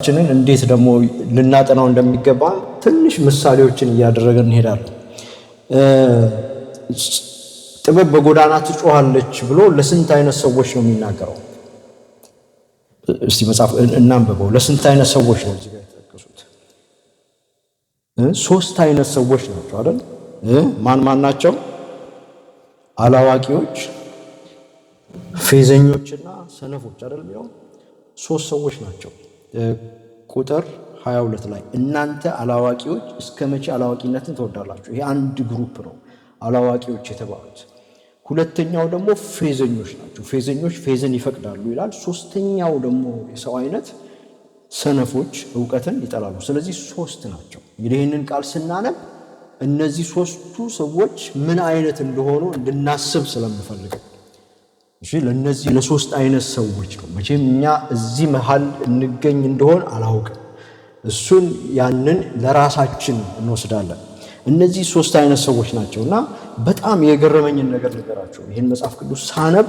ችንን እንዴት ደግሞ ልናጠናው እንደሚገባ ትንሽ ምሳሌዎችን እያደረገን እንሄዳለን። ጥበብ በጎዳና ትጮኻለች ብሎ ለስንት አይነት ሰዎች ነው የሚናገረው? እስቲ መጽሐፍ እናንብበው። ለስንት አይነት ሰዎች ነው እዚህ ጋር የተጠቀሱት? ሶስት አይነት ሰዎች ናቸው አይደል? ማን ናቸው? አላዋቂዎች፣ ፌዘኞችና ሰነፎች አይደል? የሚለው ሶስት ሰዎች ናቸው። ቁጥር 22 ላይ እናንተ አላዋቂዎች እስከ መቼ አላዋቂነትን ትወዳላችሁ? ይሄ አንድ ግሩፕ ነው አላዋቂዎች የተባሉት። ሁለተኛው ደግሞ ፌዘኞች ናቸው። ፌዘኞች ፌዝን ይፈቅዳሉ ይላል። ሶስተኛው ደግሞ የሰው አይነት ሰነፎች እውቀትን ይጠላሉ። ስለዚህ ሶስት ናቸው። እንግዲህ ይህንን ቃል ስናነብ እነዚህ ሶስቱ ሰዎች ምን አይነት እንደሆኑ እንድናስብ ስለምፈልግ ለነዚህ ለሶስት አይነት ሰዎች ነው። መቼም እኛ እዚህ መሃል እንገኝ እንደሆን አላውቅም። እሱን ያንን ለራሳችን እንወስዳለን። እነዚህ ሶስት አይነት ሰዎች ናቸውና በጣም የገረመኝን ነገር ነገራቸው። ይሄን መጽሐፍ ቅዱስ ሳነብ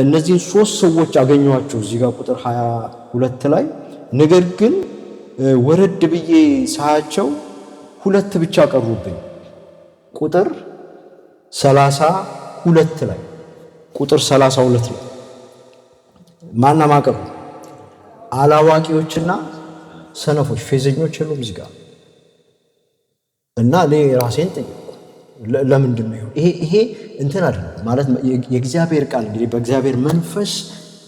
እነዚህን ሶስት ሰዎች አገኘኋቸው እዚህ ጋር ቁጥር 22 ላይ። ነገር ግን ወረድ ብዬ ሳያቸው ሁለት ብቻ ቀሩብኝ። ቁጥር 32 ላይ ቁጥር 32 ላይ ማና ማቀሩ አላዋቂዎችና ሰነፎች ፌዘኞች የሉም እዚህ ጋር። እና እኔ ራሴን ጠየቅኩ ለምንድን ነው ይሄ እንትን አይደለም ማለት የእግዚአብሔር ቃል እንግዲህ በእግዚአብሔር መንፈስ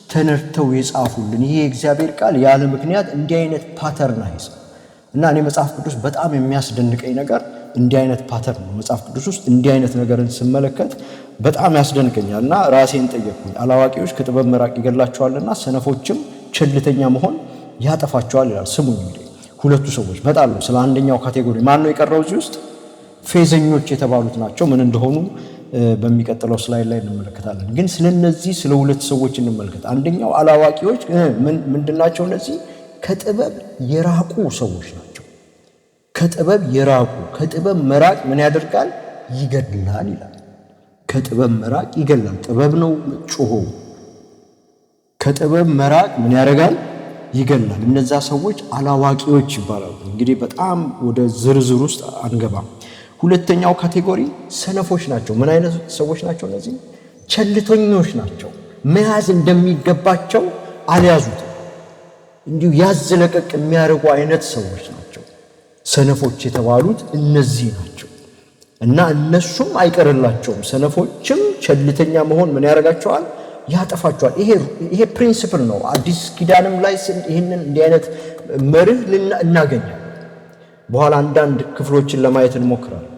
ተነርተው የጻፉልን ይሄ የእግዚአብሔር ቃል ያለ ምክንያት እንዲህ አይነት ፓተርን አይሰጥ እና እኔ መጽሐፍ ቅዱስ በጣም የሚያስደንቀኝ ነገር እንዲህ አይነት ፓተርን ነው። መጽሐፍ ቅዱስ ውስጥ እንዲህ አይነት ነገርን ስመለከት በጣም ያስደንቀኛል እና ራሴን ጠየቅኩኝ። አላዋቂዎች ከጥበብ መራቅ ይገላቸዋልና ሰነፎችም ቸልተኛ መሆን ያጠፋቸዋል ይላል። ስሙኝ እንግዲህ ሁለቱ ሰዎች በጣም ስለ አንደኛው ካቴጎሪ ማን ነው የቀረው እዚህ ውስጥ? ፌዘኞች የተባሉት ናቸው። ምን እንደሆኑ በሚቀጥለው ስላይድ ላይ እንመለከታለን። ግን ስለነዚህ ስለ ሁለት ሰዎች እንመልከት። አንደኛው አላዋቂዎች ምንድናቸው? እነዚህ ከጥበብ የራቁ ሰዎች ናቸው። ከጥበብ የራቁ። ከጥበብ መራቅ ምን ያደርጋል? ይገድላል ይላል። ከጥበብ መራቅ ይገድላል። ጥበብ ነው ጮሆ። ከጥበብ መራቅ ምን ያደርጋል? ይገድላል። እነዛ ሰዎች አላዋቂዎች ይባላሉ። እንግዲህ በጣም ወደ ዝርዝር ውስጥ አንገባም። ሁለተኛው ካቴጎሪ ሰነፎች ናቸው። ምን አይነት ሰዎች ናቸው እነዚህ? ቸልተኞች ናቸው። መያዝ እንደሚገባቸው አልያዙትም። እንዲሁ ያዝ ለቀቅ የሚያደርጉ አይነት ሰዎች ናቸው ሰነፎች የተባሉት እነዚህ ናቸው። እና እነሱም አይቀርላቸውም። ሰነፎችም ቸልተኛ መሆን ምን ያደርጋቸዋል? ያጠፋቸዋል። ይሄ ፕሪንሲፕል ነው። አዲስ ኪዳንም ላይ ይህንን እንዲህ አይነት መርህ እናገኛለን። በኋላ አንዳንድ ክፍሎችን ለማየት እንሞክራለን።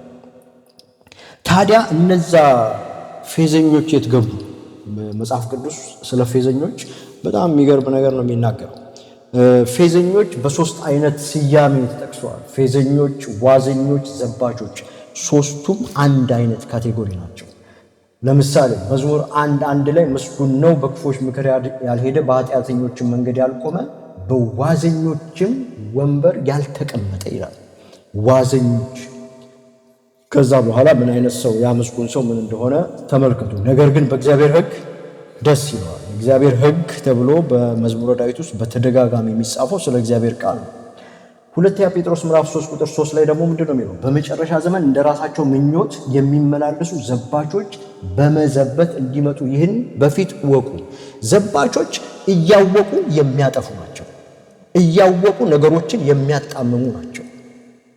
ታዲያ እነዛ ፌዘኞች የት ገቡ? መጽሐፍ ቅዱስ ስለ ፌዘኞች በጣም የሚገርም ነገር ነው የሚናገረው። ፌዘኞች በሶስት አይነት ስያሜ ተጠቅሰዋል። ፌዘኞች፣ ዋዘኞች፣ ዘባቾች ሶስቱም አንድ አይነት ካቴጎሪ ናቸው። ለምሳሌ መዝሙር 1:1 ላይ ምስጉን ነው በክፎች ምክር ያልሄደ በኃጢአተኞችም መንገድ ያልቆመ በዋዘኞችም ወንበር ያልተቀመጠ ይላል። ዋዘኞች። ከዛ በኋላ ምን አይነት ሰው ያ ምስጉን ሰው ምን እንደሆነ ተመልከቱ። ነገር ግን በእግዚአብሔር ሕግ ደስ ይለዋል። እግዚአብሔር ሕግ ተብሎ በመዝሙረ ዳዊት ውስጥ በተደጋጋሚ የሚጻፈው ስለ እግዚአብሔር ቃል ነው። ሁለተኛ ጴጥሮስ ምዕራፍ 3 ቁጥር 3 ላይ ደግሞ ምንድን ነው የሚለው? በመጨረሻ ዘመን እንደራሳቸው ምኞት የሚመላለሱ ዘባቾች በመዘበት እንዲመጡ ይህን በፊት እወቁ። ዘባቾች እያወቁ የሚያጠፉ ናቸው። እያወቁ ነገሮችን የሚያጣምሙ ናቸው።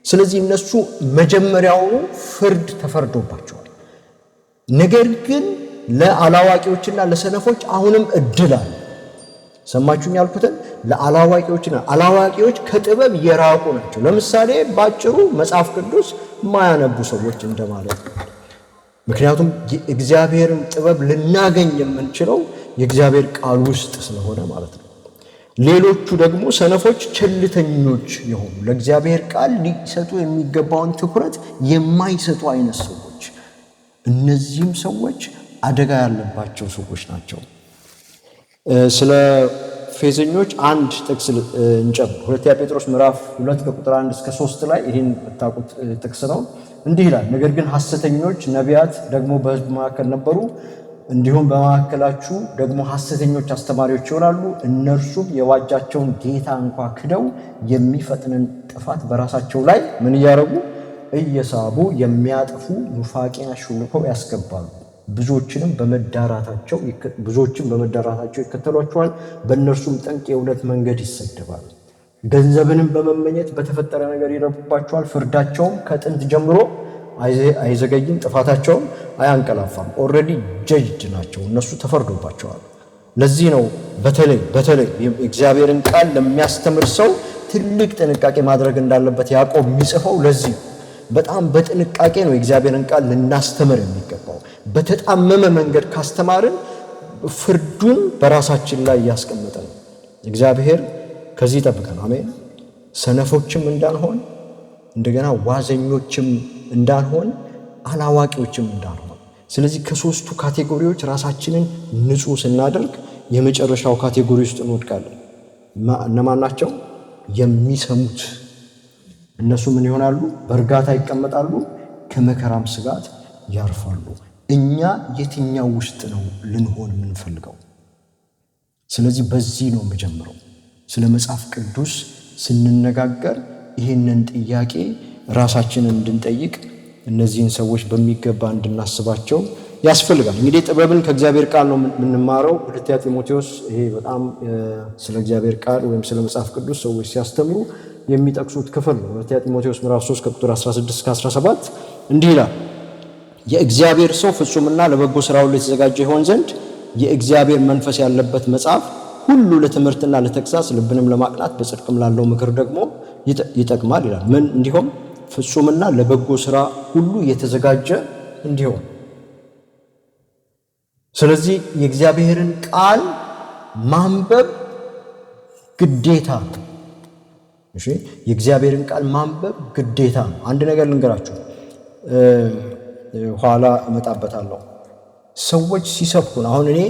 ስለዚህ እነሱ መጀመሪያውኑ ፍርድ ተፈርዶባቸዋል። ነገር ግን ለአላዋቂዎችና ለሰነፎች አሁንም እድል አለ። ሰማችሁኝ ያልኩትን? ለአላዋቂዎችና አላዋቂዎች ከጥበብ የራቁ ናቸው። ለምሳሌ ባጭሩ መጽሐፍ ቅዱስ ማያነቡ ሰዎች እንደማለት ነው። ምክንያቱም እግዚአብሔርን ጥበብ ልናገኝ የምንችለው የእግዚአብሔር ቃል ውስጥ ስለሆነ ማለት ነው። ሌሎቹ ደግሞ ሰነፎች ቸልተኞች የሆኑ ለእግዚአብሔር ቃል ሊሰጡ የሚገባውን ትኩረት የማይሰጡ አይነት ሰዎች፣ እነዚህም ሰዎች አደጋ ያለባቸው ሰዎች ናቸው። ስለ ፌዘኞች አንድ ጥቅስ እንጨምር። ሁለተኛ ጴጥሮስ ምዕራፍ 2 ከቁጥር 1 እስከ 3 ላይ ይህን የምታውቁት ጥቅስ ነው። እንዲህ ይላል፣ ነገር ግን ሐሰተኞች ነቢያት ደግሞ በሕዝብ መካከል ነበሩ፣ እንዲሁም በመካከላችሁ ደግሞ ሐሰተኞች አስተማሪዎች ይሆናሉ፣ እነርሱም የዋጃቸውን ጌታ እንኳ ክደው የሚፈጥንን ጥፋት በራሳቸው ላይ ምን እያደረጉ እየሳቡ የሚያጠፉ ኑፋቄን አሾልከው ያስገባሉ። ብዙዎችን በመዳራታቸው ይከተሏቸዋል፣ በእነርሱም ጠንቅ የእውነት መንገድ ይሰደባል። ገንዘብንም በመመኘት በተፈጠረ ነገር ይረቡባቸዋል። ፍርዳቸውም ከጥንት ጀምሮ አይዘገይም፣ ጥፋታቸውም አያንቀላፋም። ኦልሬዲ ጀጅድ ናቸው፣ እነሱ ተፈርዶባቸዋል። ለዚህ ነው በተለይ እግዚአብሔርን ቃል ለሚያስተምር ሰው ትልቅ ጥንቃቄ ማድረግ እንዳለበት ያዕቆብ የሚጽፈው። ለዚህ በጣም በጥንቃቄ ነው የእግዚአብሔርን ቃል ልናስተምር የሚገባው። በተጣመመ መንገድ ካስተማርን ፍርዱን በራሳችን ላይ እያስቀመጠ ነው። እግዚአብሔር ከዚህ ይጠብቀን። አሜን። ሰነፎችም እንዳንሆን፣ እንደገና ዋዘኞችም እንዳንሆን፣ አላዋቂዎችም እንዳንሆን። ስለዚህ ከሶስቱ ካቴጎሪዎች ራሳችንን ንጹህ ስናደርግ የመጨረሻው ካቴጎሪ ውስጥ እንወድቃለን። እነማን ናቸው? የሚሰሙት። እነሱ ምን ይሆናሉ? በእርጋታ ይቀመጣሉ፣ ከመከራም ስጋት ያርፋሉ። እኛ የትኛው ውስጥ ነው ልንሆን የምንፈልገው? ስለዚህ በዚህ ነው የምጀምረው። ስለ መጽሐፍ ቅዱስ ስንነጋገር ይህንን ጥያቄ ራሳችንን እንድንጠይቅ፣ እነዚህን ሰዎች በሚገባ እንድናስባቸው ያስፈልጋል። እንግዲህ ጥበብን ከእግዚአብሔር ቃል ነው የምንማረው። ሁለተኛ ጢሞቴዎስ ይሄ በጣም ስለ እግዚአብሔር ቃል ወይም ስለ መጽሐፍ ቅዱስ ሰዎች ሲያስተምሩ የሚጠቅሱት ክፍል ነው። ሁለተኛ ጢሞቴዎስ ምዕራፍ 3 ከቁጥር 16-17 እንዲህ ይላል፣ የእግዚአብሔር ሰው ፍጹምና ለበጎ ሥራ ሁሉ የተዘጋጀ ይሆን ዘንድ የእግዚአብሔር መንፈስ ያለበት መጽሐፍ ሁሉ ለትምህርትና ለተግሣጽ፣ ልብንም ለማቅናት፣ በጽድቅም ላለው ምክር ደግሞ ይጠቅማል ይላል። ምን እንዲሆን? ፍጹምና ለበጎ ሥራ ሁሉ የተዘጋጀ እንዲሆን። ስለዚህ የእግዚአብሔርን ቃል ማንበብ ግዴታ ነው። እሺ፣ የእግዚአብሔርን ቃል ማንበብ ግዴታ ነው። አንድ ነገር ልንገራችሁ፣ ኋላ እመጣበታለሁ። ሰዎች ሲሰብኩን አሁን እኔ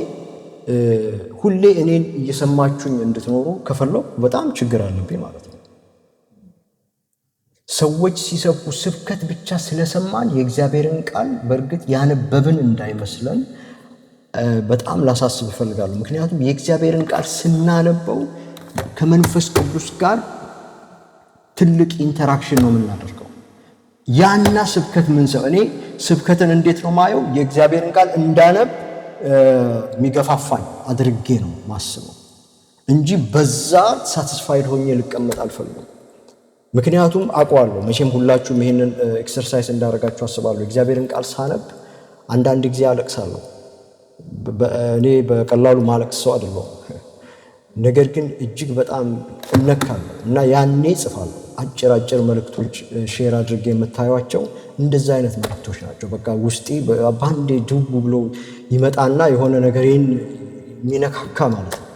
ሁሌ እኔን እየሰማችሁኝ እንድትኖሩ ከፈለኩ በጣም ችግር አለብኝ ማለት ነው። ሰዎች ሲሰብኩ ስብከት ብቻ ስለሰማን የእግዚአብሔርን ቃል በእርግጥ ያነበብን እንዳይመስለን በጣም ላሳስብ እፈልጋለሁ። ምክንያቱም የእግዚአብሔርን ቃል ስናነበው ከመንፈስ ቅዱስ ጋር ትልቅ ኢንተራክሽን ነው የምናደርገው። ያና ስብከት እኔ ስብከትን እንዴት ነው ማየው? የእግዚአብሔርን ቃል እንዳነብ የሚገፋፋኝ አድርጌ ነው ማስበው እንጂ በዛ ሳቲስፋይድ ሆኜ ልቀመጥ አልፈልግም። ምክንያቱም አውቀዋለሁ፣ መቼም ሁላችሁም ይሄንን ኤክሰርሳይዝ እንዳደረጋችሁ አስባለሁ። እግዚአብሔርን ቃል ሳነብ አንዳንድ ጊዜ አለቅሳለሁ። እኔ በቀላሉ ማለቅስ ሰው አይደለሁም፣ ነገር ግን እጅግ በጣም እነካለሁ እና ያኔ ጽፋለሁ። አጭር መልእክቶች ሼር አድርጌ የምታዩቸው እንደዛ አይነት መልእክቶች ናቸው። በቃ ውስጤ ባንዴ ድው ብሎ ይመጣና የሆነ ነገሬን የሚነካካ ማለት ነው።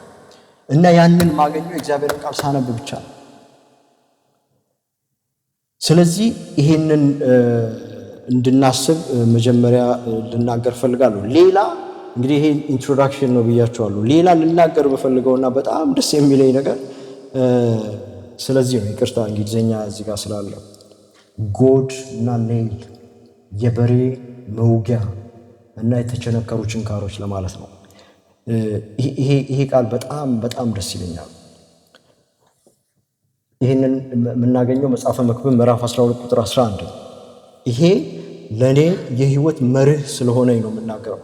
እና ያንን ማገኘው እግዚአብሔርን ቃል ሳነብ ብቻ ነው። ስለዚህ ይሄንን እንድናስብ መጀመሪያ ልናገር ፈልጋለሁ። ሌላ እንግዲህ ይሄ ኢንትሮዳክሽን ነው ብያቸዋለሁ። ሌላ ልናገር በፈልገውና በጣም ደስ የሚለኝ ነገር ስለዚህ ነው። ይቅርታ እንግሊዝኛ እዚህ ጋር ስላለ ጎድ እና ኔይል የበሬ መውጊያ እና የተቸነከሩ ችንካሮች ለማለት ነው። ይሄ ቃል በጣም በጣም ደስ ይለኛል። ይህንን የምናገኘው መጽሐፈ መክብብ ምዕራፍ 12 ቁጥር 11 ነው። ይሄ ለእኔ የህይወት መርህ ስለሆነ ነው የምናገረው።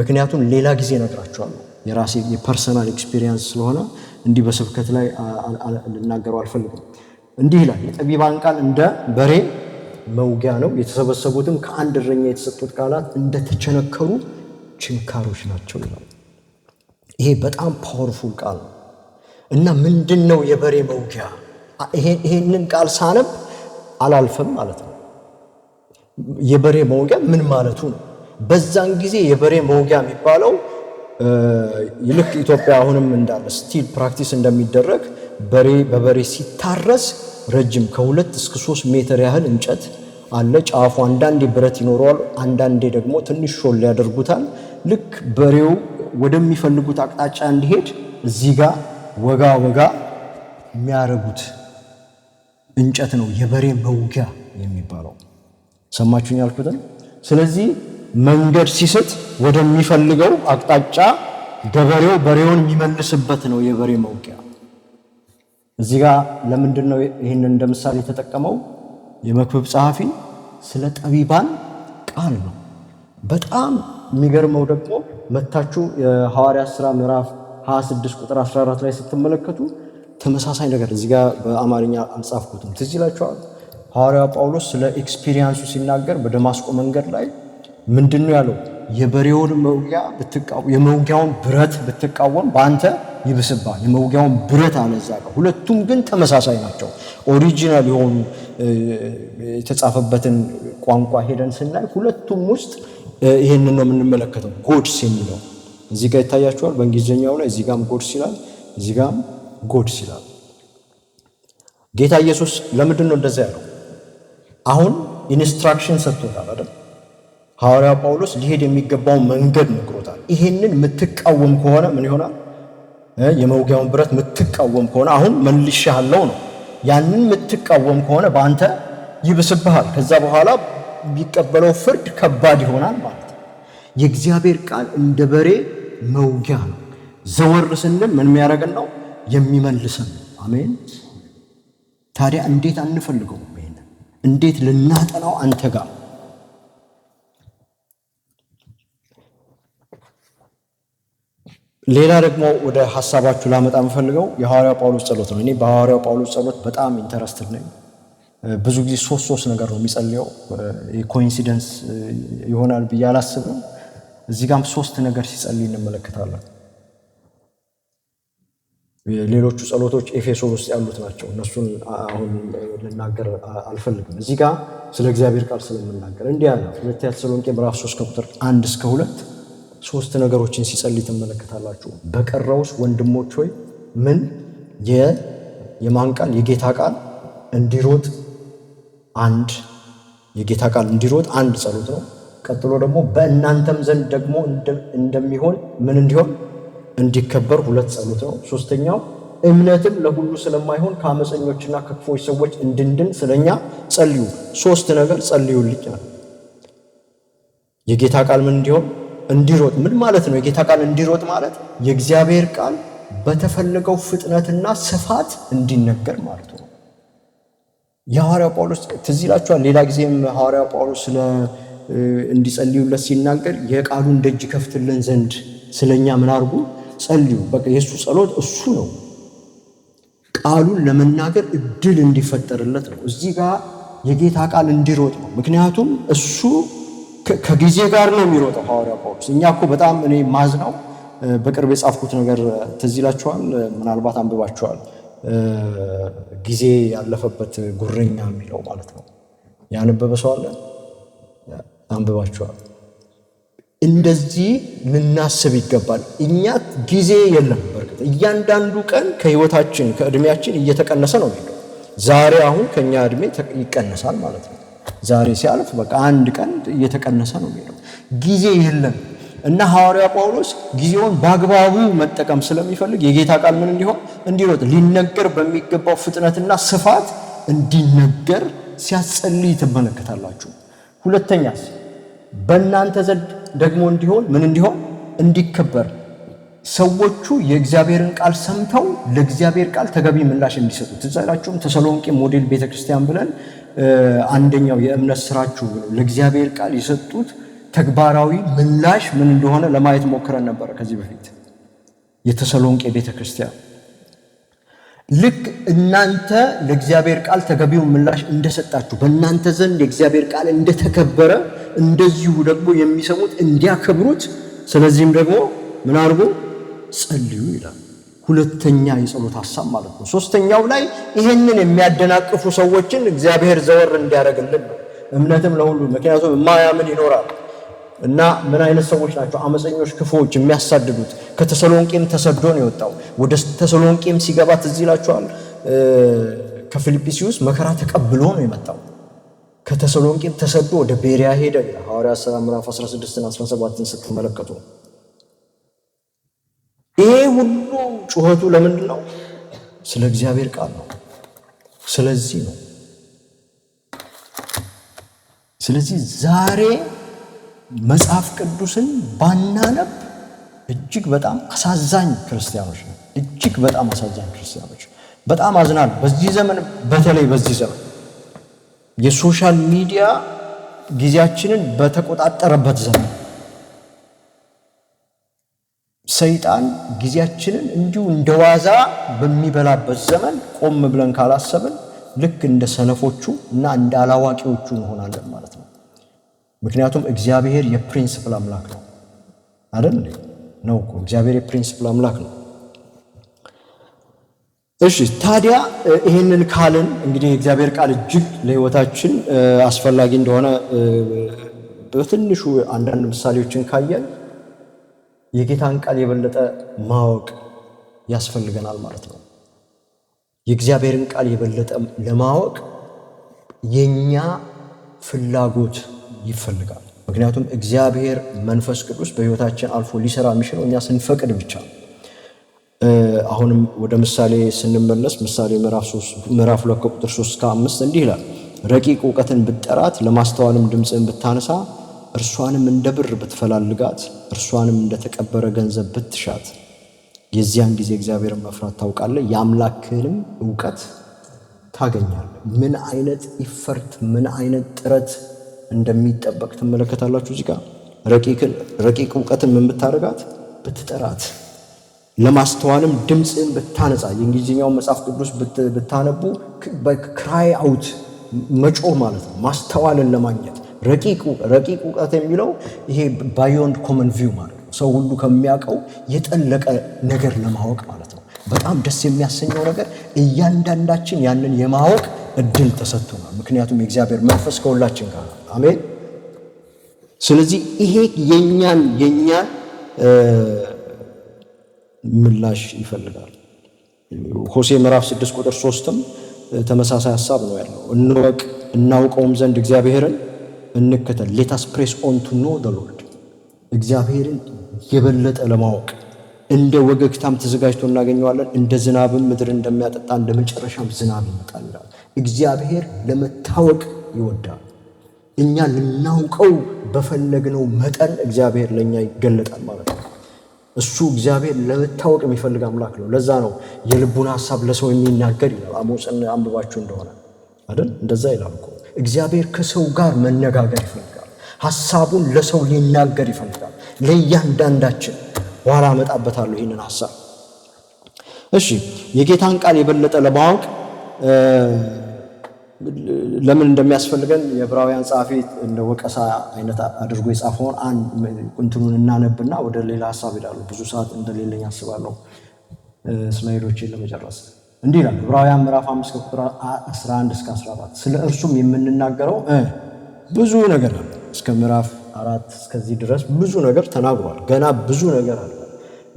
ምክንያቱም ሌላ ጊዜ እነግራችኋለሁ፣ የራሴ የፐርሰናል ኤክስፒሪየንስ ስለሆነ እንዲህ በስብከት ላይ ልናገረው አልፈልግም። እንዲህ ይላል፣ የጠቢባን ቃል እንደ በሬ መውጊያ ነው፣ የተሰበሰቡትም ከአንድ እረኛ የተሰጡት ቃላት እንደ ተቸነከሩ ችንካሮች ናቸው ይላል። ይሄ በጣም ፓወርፉል ቃል ነው እና ምንድን ነው የበሬ መውጊያ? ይሄንን ቃል ሳነብ አላልፍም ማለት ነው። የበሬ መውጊያ ምን ማለቱ ነው? በዛን ጊዜ የበሬ መውጊያ የሚባለው ልክ ኢትዮጵያ አሁንም እንዳለ ስቲል ፕራክቲስ እንደሚደረግ በበሬ ሲታረስ ረጅም ከ2 እስከ 3 ሜትር ያህል እንጨት አለ። ጫፉ አንዳንዴ ብረት ይኖረዋል፣ አንዳንዴ ደግሞ ትንሽ ሾል ያደርጉታል። ልክ በሬው ወደሚፈልጉት አቅጣጫ እንዲሄድ እዚህ ጋር ወጋ የሚያረጉት እንጨት ነው የበሬ መውጊያ የሚባለው። ሰማችሁኝ ያልኩትን? ስለዚህ መንገድ ሲስት ወደሚፈልገው አቅጣጫ ገበሬው በሬውን የሚመልስበት ነው የበሬ መውጊያ። እዚህ ጋር ለምንድን ነው ይህንን እንደ ምሳሌ የተጠቀመው? የመክብብ ጸሐፊ ስለ ጠቢባን ቃል ነው። በጣም የሚገርመው ደግሞ መታችሁ የሐዋርያት ሥራ ምዕራፍ 26 ቁጥር 14 ላይ ስትመለከቱ ተመሳሳይ ነገር እዚህ ጋር በአማርኛ አልጻፍኩትም። ትዝ ይላችኋል። ሐዋርያው ጳውሎስ ስለ ኤክስፒሪየንሱ ሲናገር በደማስቆ መንገድ ላይ ምንድን ነው ያለው? የበሬውን መውጊያ ብትቃወም የመውጊያውን ብረት ብትቃወም በአንተ ይብስባል። የመውጊያውን ብረት አለ እዛ ጋር። ሁለቱም ግን ተመሳሳይ ናቸው። ኦሪጂናል የሆኑ የተጻፈበትን ቋንቋ ሄደን ስናይ ሁለቱም ውስጥ ይሄንን ነው የምንመለከተው። ጎድስ የሚለው እዚህ ጋር ይታያችኋል በእንግሊዝኛው ላይ። እዚህ ጋርም ጎድስ ይላል፣ እዚህ ጋርም ጎድስ ይላል። ጌታ ኢየሱስ ለምንድን ነው እንደዛ ያለው? አሁን ኢንስትራክሽን ሰጥቶታል አይደል? ሐዋርያው ጳውሎስ ሊሄድ የሚገባውን መንገድ ነግሮታል። ይሄንን የምትቃወም ከሆነ ምን ይሆናል? የመውጊያውን ብረት የምትቃወም ከሆነ አሁን መልሼሃለሁ ነው። ያንን የምትቃወም ከሆነ በአንተ ይብስብሃል። ከዛ በኋላ የሚቀበለው ፍርድ ከባድ ይሆናል ማለት ነው። የእግዚአብሔር ቃል እንደ በሬ መውጊያ ነው። ዘወር ስንል ምን የሚያደርገን ነው? የሚመልሰን ነው። አሜን። ታዲያ እንዴት አንፈልገውም? ይሄንን እንዴት ልናጠናው አንተ ጋር ሌላ ደግሞ ወደ ሐሳባችሁ ላመጣ የምፈልገው የሐዋርያው ጳውሎስ ጸሎት ነው። እኔ በሐዋርያው ጳውሎስ ጸሎት በጣም ኢንተረስትድ ነኝ። ብዙ ጊዜ ሶስት ነገር ነው የሚጸልየው። ኮኢንሲደንስ ይሆናል ብዬ አላስብም። እዚህ ጋርም 3 ነገር ሲጸልይ እንመለከታለን። ሌሎቹ ጸሎቶች ኤፌሶን ውስጥ ያሉት ናቸው። እነሱን አሁን ልናገር አልፈልግም። እዚህ ጋር ስለ እግዚአብሔር ቃል ስለምናገር እንዲህ ያለ ሁለተኛ ተሰሎንቄ ምዕራፍ 3 ከቁጥር 1 እስከ 2 3 ነገሮችን ሲጸልይ ትመለከታላችሁ። በቀረውስ ወንድሞች ሆይ ምን የማን ቃል? የጌታ ቃል እንዲሮጥ የጌታ ቃል እንዲሮጥ አንድ ጸሎት ነው። ቀጥሎ ደግሞ በእናንተም ዘንድ ደግሞ እንደሚሆን ምን እንዲሆን እንዲከበር 2 ጸሎት ነው። ሶስተኛው እምነትም ለሁሉ ስለማይሆን ከአመፀኞችና ከክፎች ሰዎች እንድንድን ስለኛ ጸልዩ። 3 ነገር ጸልዩልኝ። የጌታ ቃል ምን እንዲሆን እንዲሮጥ ምን ማለት ነው? የጌታ ቃል እንዲሮጥ ማለት የእግዚአብሔር ቃል በተፈለገው ፍጥነትና ስፋት እንዲነገር ማለት ነው። የሐዋርያው ጳውሎስ ትዝ ይላችኋል። ሌላ ጊዜም ሐዋርያው ጳውሎስ ስለ እንዲጸልዩለት ሲናገር የቃሉን ደጅ ከፍትልን ዘንድ ስለኛ ምን አድርጉ? ጸልዩ። በቃ የሱ ጸሎት እሱ ነው። ቃሉን ለመናገር እድል እንዲፈጠርለት ነው። እዚህ ጋር የጌታ ቃል እንዲሮጥ ነው። ምክንያቱም እሱ ከጊዜ ጋር ነው የሚሮጠው ሐዋርያው ጳውሎስ። እኛ እኮ በጣም እኔ ማዝነው በቅርብ የጻፍኩት ነገር ትዝ ይላችኋል። ምናልባት አንብባችኋል። ጊዜ ያለፈበት ጉረኛ የሚለው ማለት ነው። ያነበበ ሰው አለ? አንብባችኋል። እንደዚህ ልናስብ ይገባል። እኛ ጊዜ የለም። በርግጥ እያንዳንዱ ቀን ከህይወታችን ከእድሜያችን እየተቀነሰ ነው የሚለው። ዛሬ አሁን ከኛ እድሜ ይቀነሳል ማለት ነው። ዛሬ ሲያልፍ በቃ አንድ ቀን እየተቀነሰ ነው የሚለው። ጊዜ የለም እና ሐዋርያው ጳውሎስ ጊዜውን በአግባቡ መጠቀም ስለሚፈልግ የጌታ ቃል ምን እንዲሆን እንዲሮጥ ሊነገር በሚገባው ፍጥነትና ስፋት እንዲነገር ሲያጸልይ ትመለከታላችሁ። ሁለተኛስ በእናንተ ዘንድ ደግሞ እንዲሆን ምን እንዲሆን እንዲከበር ሰዎቹ የእግዚአብሔርን ቃል ሰምተው ለእግዚአብሔር ቃል ተገቢ ምላሽ እንዲሰጡ። ትዝ አይላችሁም? ተሰሎንቄ ሞዴል ቤተክርስቲያን ብለን አንደኛው የእምነት ስራችሁ ለእግዚአብሔር ቃል የሰጡት ተግባራዊ ምላሽ ምን እንደሆነ ለማየት ሞክረን ነበር ከዚህ በፊት። የተሰሎንቄ ቤተክርስቲያን ልክ እናንተ ለእግዚአብሔር ቃል ተገቢው ምላሽ እንደሰጣችሁ በእናንተ ዘንድ የእግዚአብሔር ቃል እንደተከበረ እንደዚሁ ደግሞ የሚሰሙት እንዲያከብሩት፣ ስለዚህም ደግሞ ምን አድርጉ? ጸልዩ ይላል። ሁለተኛ የጸሎት ሐሳብ ማለት ነው። ሶስተኛው ላይ ይሄንን የሚያደናቅፉ ሰዎችን እግዚአብሔር ዘወር እንዲያደርግልን ነው። እምነትም ለሁሉ ምክንያቱም የማያምን ይኖራል እና ምን አይነት ሰዎች ናቸው? አመፀኞች፣ ክፉዎች፣ የሚያሳድዱት። ከተሰሎንቄም ተሰዶ ነው የወጣው። ወደ ተሰሎንቄም ሲገባ ትዝ ይላችኋል። ከፊልጵስዩስ መከራ ተቀብሎ ነው የመጣው። ከተሰሎንቄም ተሰዶ ወደ ቤሪያ ሄደ። ሐዋርያት ሥራ ምዕራፍ 16 እና 17 ስትመለከቱ ይሄ ሁሉ ጩኸቱ ለምንድን ነው? ስለ እግዚአብሔር ቃል ነው። ስለዚህ ነው። ስለዚህ ዛሬ መጽሐፍ ቅዱስን ባናነብ እጅግ በጣም አሳዛኝ ክርስቲያኖች ነው። እጅግ በጣም አሳዛኝ ክርስቲያኖች። በጣም አዝናል። በዚህ ዘመን በተለይ በዚህ ዘመን የሶሻል ሚዲያ ጊዜያችንን በተቆጣጠረበት ዘመን ሰይጣን ጊዜያችንን እንዲሁ እንደዋዛ በሚበላበት ዘመን ቆም ብለን ካላሰብን ልክ እንደ ሰነፎቹ እና እንደ አላዋቂዎቹ እንሆናለን ማለት ነው። ምክንያቱም እግዚአብሔር የፕሪንሲፕል አምላክ ነው አይደል? ነው እኮ እግዚአብሔር የፕሪንሲፕል አምላክ ነው። እሺ ታዲያ ይሄንን ካልን እንግዲህ የእግዚአብሔር ቃል እጅግ ለሕይወታችን አስፈላጊ እንደሆነ በትንሹ አንዳንድ ምሳሌዎችን ካየን የጌታን ቃል የበለጠ ማወቅ ያስፈልገናል ማለት ነው። የእግዚአብሔርን ቃል የበለጠ ለማወቅ የኛ ፍላጎት ይፈልጋል። ምክንያቱም እግዚአብሔር መንፈስ ቅዱስ በሕይወታችን አልፎ ሊሰራ የሚችለው እኛ ስንፈቅድ ብቻ ነው። አሁንም ወደ ምሳሌ ስንመለስ ምሳሌ ምዕራፍ 2 ቁጥር 3-5 እንዲህ ይላል፣ ረቂቅ ዕውቀትን ብትጠራት ለማስተዋልም ድምፅን ብታነሳ እርሷንም እንደ ብር ብትፈላልጋት እርሷንም እንደ ተቀበረ ገንዘብ ብትሻት የዚያን ጊዜ እግዚአብሔርን መፍራት ታውቃለህ፣ የአምላክህንም ዕውቀት ታገኛለህ። ምን አይነት ኢፈርት ምን አይነት ጥረት እንደሚጠበቅ ትመለከታላችሁ። እዚህ ጋር ረቂቅ ዕውቀትን ምን ብታደርጋት ብትጠራት ለማስተዋልም ድምፅን ብታነጻ። የእንግሊዝኛው መጽሐፍ ቅዱስ ብታነቡ ክራይ አውት መጮህ ማለት ነው፣ ማስተዋልን ለማግኘት። ረቂቅ ዕውቀት የሚለው ይሄ ባዮንድ ኮመን ቪው ማለት ነው፣ ሰው ሁሉ ከሚያውቀው የጠለቀ ነገር ለማወቅ ማለት ነው። በጣም ደስ የሚያሰኘው ነገር እያንዳንዳችን ያንን የማወቅ እድል ተሰጥቶናል። ምክንያቱም የእግዚአብሔር መንፈስ ከሁላችን ጋር ነው። አሜን። ስለዚህ ይሄ የኛን ምላሽ ይፈልጋል። ሆሴ ምዕራፍ 6 ቁጥር 3ም ተመሳሳይ ሐሳብ ነው ያለው። እንወቅ እናውቀውም ዘንድ እግዚአብሔርን እንከተል። let us press on to know the Lord። እግዚአብሔርን የበለጠ ለማወቅ እንደ ወገግታም ተዘጋጅቶ እናገኘዋለን። እንደ ዝናብም ምድር እንደሚያጠጣ እንደ መጨረሻም ዝናብ ይመጣል። እግዚአብሔር ለመታወቅ ይወዳል። እኛ ልናውቀው በፈለግነው መጠን እግዚአብሔር ለኛ ይገለጣል ማለት ነው። እሱ እግዚአብሔር ለመታወቅ የሚፈልግ አምላክ ነው። ለዛ ነው የልቡን ሐሳብ ለሰው የሚናገር ይላል። አሞጽን አንብባችሁ እንደሆነ አይደል? እንደዛ ይላል እኮ እግዚአብሔር ከሰው ጋር መነጋገር ይፈልጋል። ሐሳቡን ለሰው ሊናገር ይፈልጋል። ለእያንዳንዳችን በኋላ አመጣበታለሁ ይህንን ሐሳብ። እሺ የጌታን ቃል የበለጠ ለማወቅ ለምን እንደሚያስፈልገን የዕብራውያን ጸሐፊ እንደ ወቀሳ አይነት አድርጎ የጻፈውን እንትኑን እናነብና ወደ ሌላ ሐሳብ ሄዳሉ። ብዙ ሰዓት እንደሌለኝ አስባለሁ ስላይዶችን ለመጨረስ። እንዲህ ይላል ዕብራውያን ምዕራፍ 5 ቁጥር 11-14 ስለ እርሱም የምንናገረው ብዙ ነገር አለ። እስከ ምዕራፍ 4 እስከዚህ ድረስ ብዙ ነገር ተናግሯል። ገና ብዙ ነገር አለ።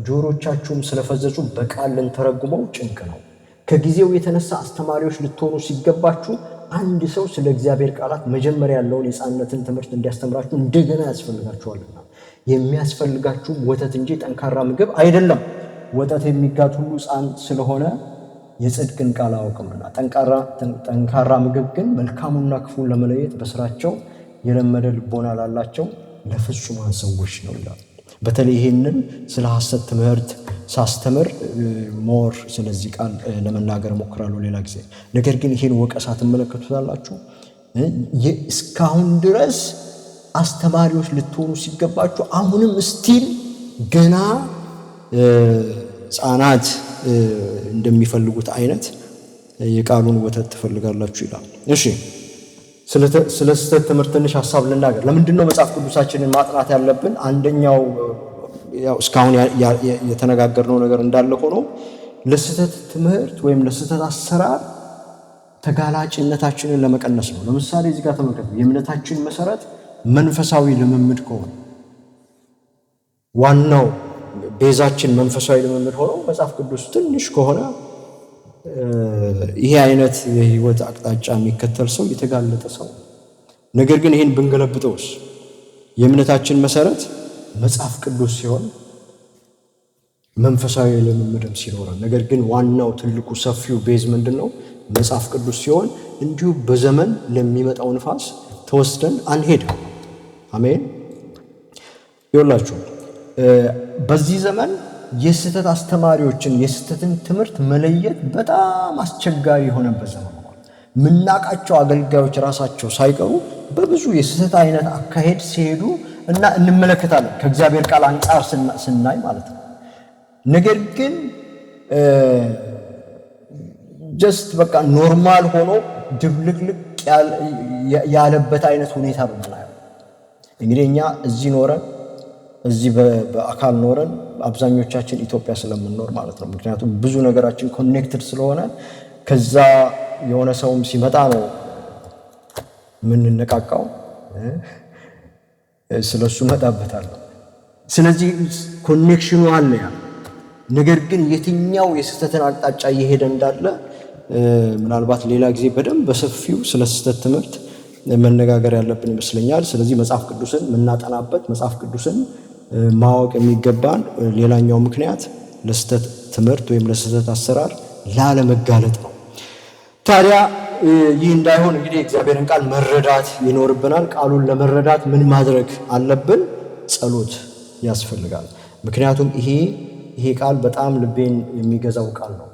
ጆሮቻችሁም ስለፈዘዙ በቃል ልንተረጉመው ጭንቅ ነው። ከጊዜው የተነሳ አስተማሪዎች ልትሆኑ ሲገባችሁ አንድ ሰው ስለ እግዚአብሔር ቃላት መጀመሪያ ያለውን የሕፃንነትን ትምህርት እንዲያስተምራችሁ እንደገና ያስፈልጋችኋልና። የሚያስፈልጋችሁም ወተት እንጂ ጠንካራ ምግብ አይደለም። ወተት የሚጋት ሁሉ ሕፃን ስለሆነ የጽድቅን ቃል አያውቅምና። ጠንካራ ምግብ ግን መልካሙና ክፉን ለመለየት በስራቸው የለመደ ልቦና ላላቸው ለፍጹማን ሰዎች ነው ይላል። በተለይ ይሄንን ስለ ሐሰት ትምህርት ሳስተምር ሞር ስለዚህ ቃል ለመናገር ሞክራለሁ ሌላ ጊዜ። ነገር ግን ይሄን ወቀሳ ትመለከቱታላችሁ። እስካሁን ድረስ አስተማሪዎች ልትሆኑ ሲገባችሁ አሁንም ስቲል ገና ሕፃናት እንደሚፈልጉት አይነት የቃሉን ወተት ትፈልጋላችሁ ይላል። እሺ ስለ ስህተት ትምህርት ትንሽ ሐሳብ ልናገር። ለምንድን ነው መጽሐፍ ቅዱሳችንን ማጥናት ያለብን? አንደኛው ያው እስካሁን የተነጋገርነው ነገር እንዳለ ሆኖ ለስህተት ትምህርት ወይም ለስህተት አሰራር ተጋላጭነታችንን ለመቀነስ ነው። ለምሳሌ እዚህ ጋር ተመልከቱ። የእምነታችን መሰረት መንፈሳዊ ልምምድ ከሆነ ዋናው ቤዛችን መንፈሳዊ ልምምድ ሆኖ መጽሐፍ ቅዱስ ትንሽ ከሆነ ይሄ አይነት የህይወት አቅጣጫ የሚከተል ሰው የተጋለጠ ሰው። ነገር ግን ይሄን ብንገለብጠውስ የእምነታችን መሰረት መጽሐፍ ቅዱስ ሲሆን መንፈሳዊ ልምምድም ሲኖረን፣ ነገር ግን ዋናው ትልቁ ሰፊው ቤዝ ምንድነው? መጽሐፍ ቅዱስ ሲሆን እንዲሁ በዘመን ለሚመጣው ንፋስ ተወስደን አንሄድም። አሜን። ይወላችሁ በዚህ ዘመን የስተት አስተማሪዎችን የስተትን ትምህርት መለየት በጣም አስቸጋሪ የሆነበት ዘመን ነው። ምናቃቸው አገልጋዮች ራሳቸው ሳይቀሩ በብዙ የስተት አይነት አካሄድ ሲሄዱ እና እንመለከታለን ከእግዚአብሔር ቃል አንጻር ስናይ ማለት ነው። ነገር ግን ጀስት በቃ ኖርማል ሆኖ ድብልቅልቅ ያለበት አይነት ሁኔታ በመናየው እንግዲህ እኛ እዚህ ኖረን እዚህ በአካል ኖረን አብዛኞቻችን ኢትዮጵያ ስለምንኖር ማለት ነው። ምክንያቱም ብዙ ነገራችን ኮኔክትድ ስለሆነ ከዛ የሆነ ሰውም ሲመጣ ነው ምንነቃቃው ስለሱ መጣበታለሁ። ስለዚህ ኮኔክሽኑ አለ ያ። ነገር ግን የትኛው የስተትን አቅጣጫ እየሄደ እንዳለ ምናልባት ሌላ ጊዜ በደንብ በሰፊው ስለ ስተት ትምህርት መነጋገር ያለብን ይመስለኛል። ስለዚህ መጽሐፍ ቅዱስን ምናጠናበት መጽሐፍ ቅዱስን ማወቅ የሚገባን ሌላኛው ምክንያት ለስተት ትምህርት ወይም ለስተት አሰራር ላለመጋለጥ ነው። ታዲያ ይህ እንዳይሆን እንግዲህ እግዚአብሔርን ቃል መረዳት ይኖርብናል። ቃሉን ለመረዳት ምን ማድረግ አለብን? ጸሎት ያስፈልጋል። ምክንያቱም ይሄ ቃል በጣም ልቤን የሚገዛው ቃል ነው።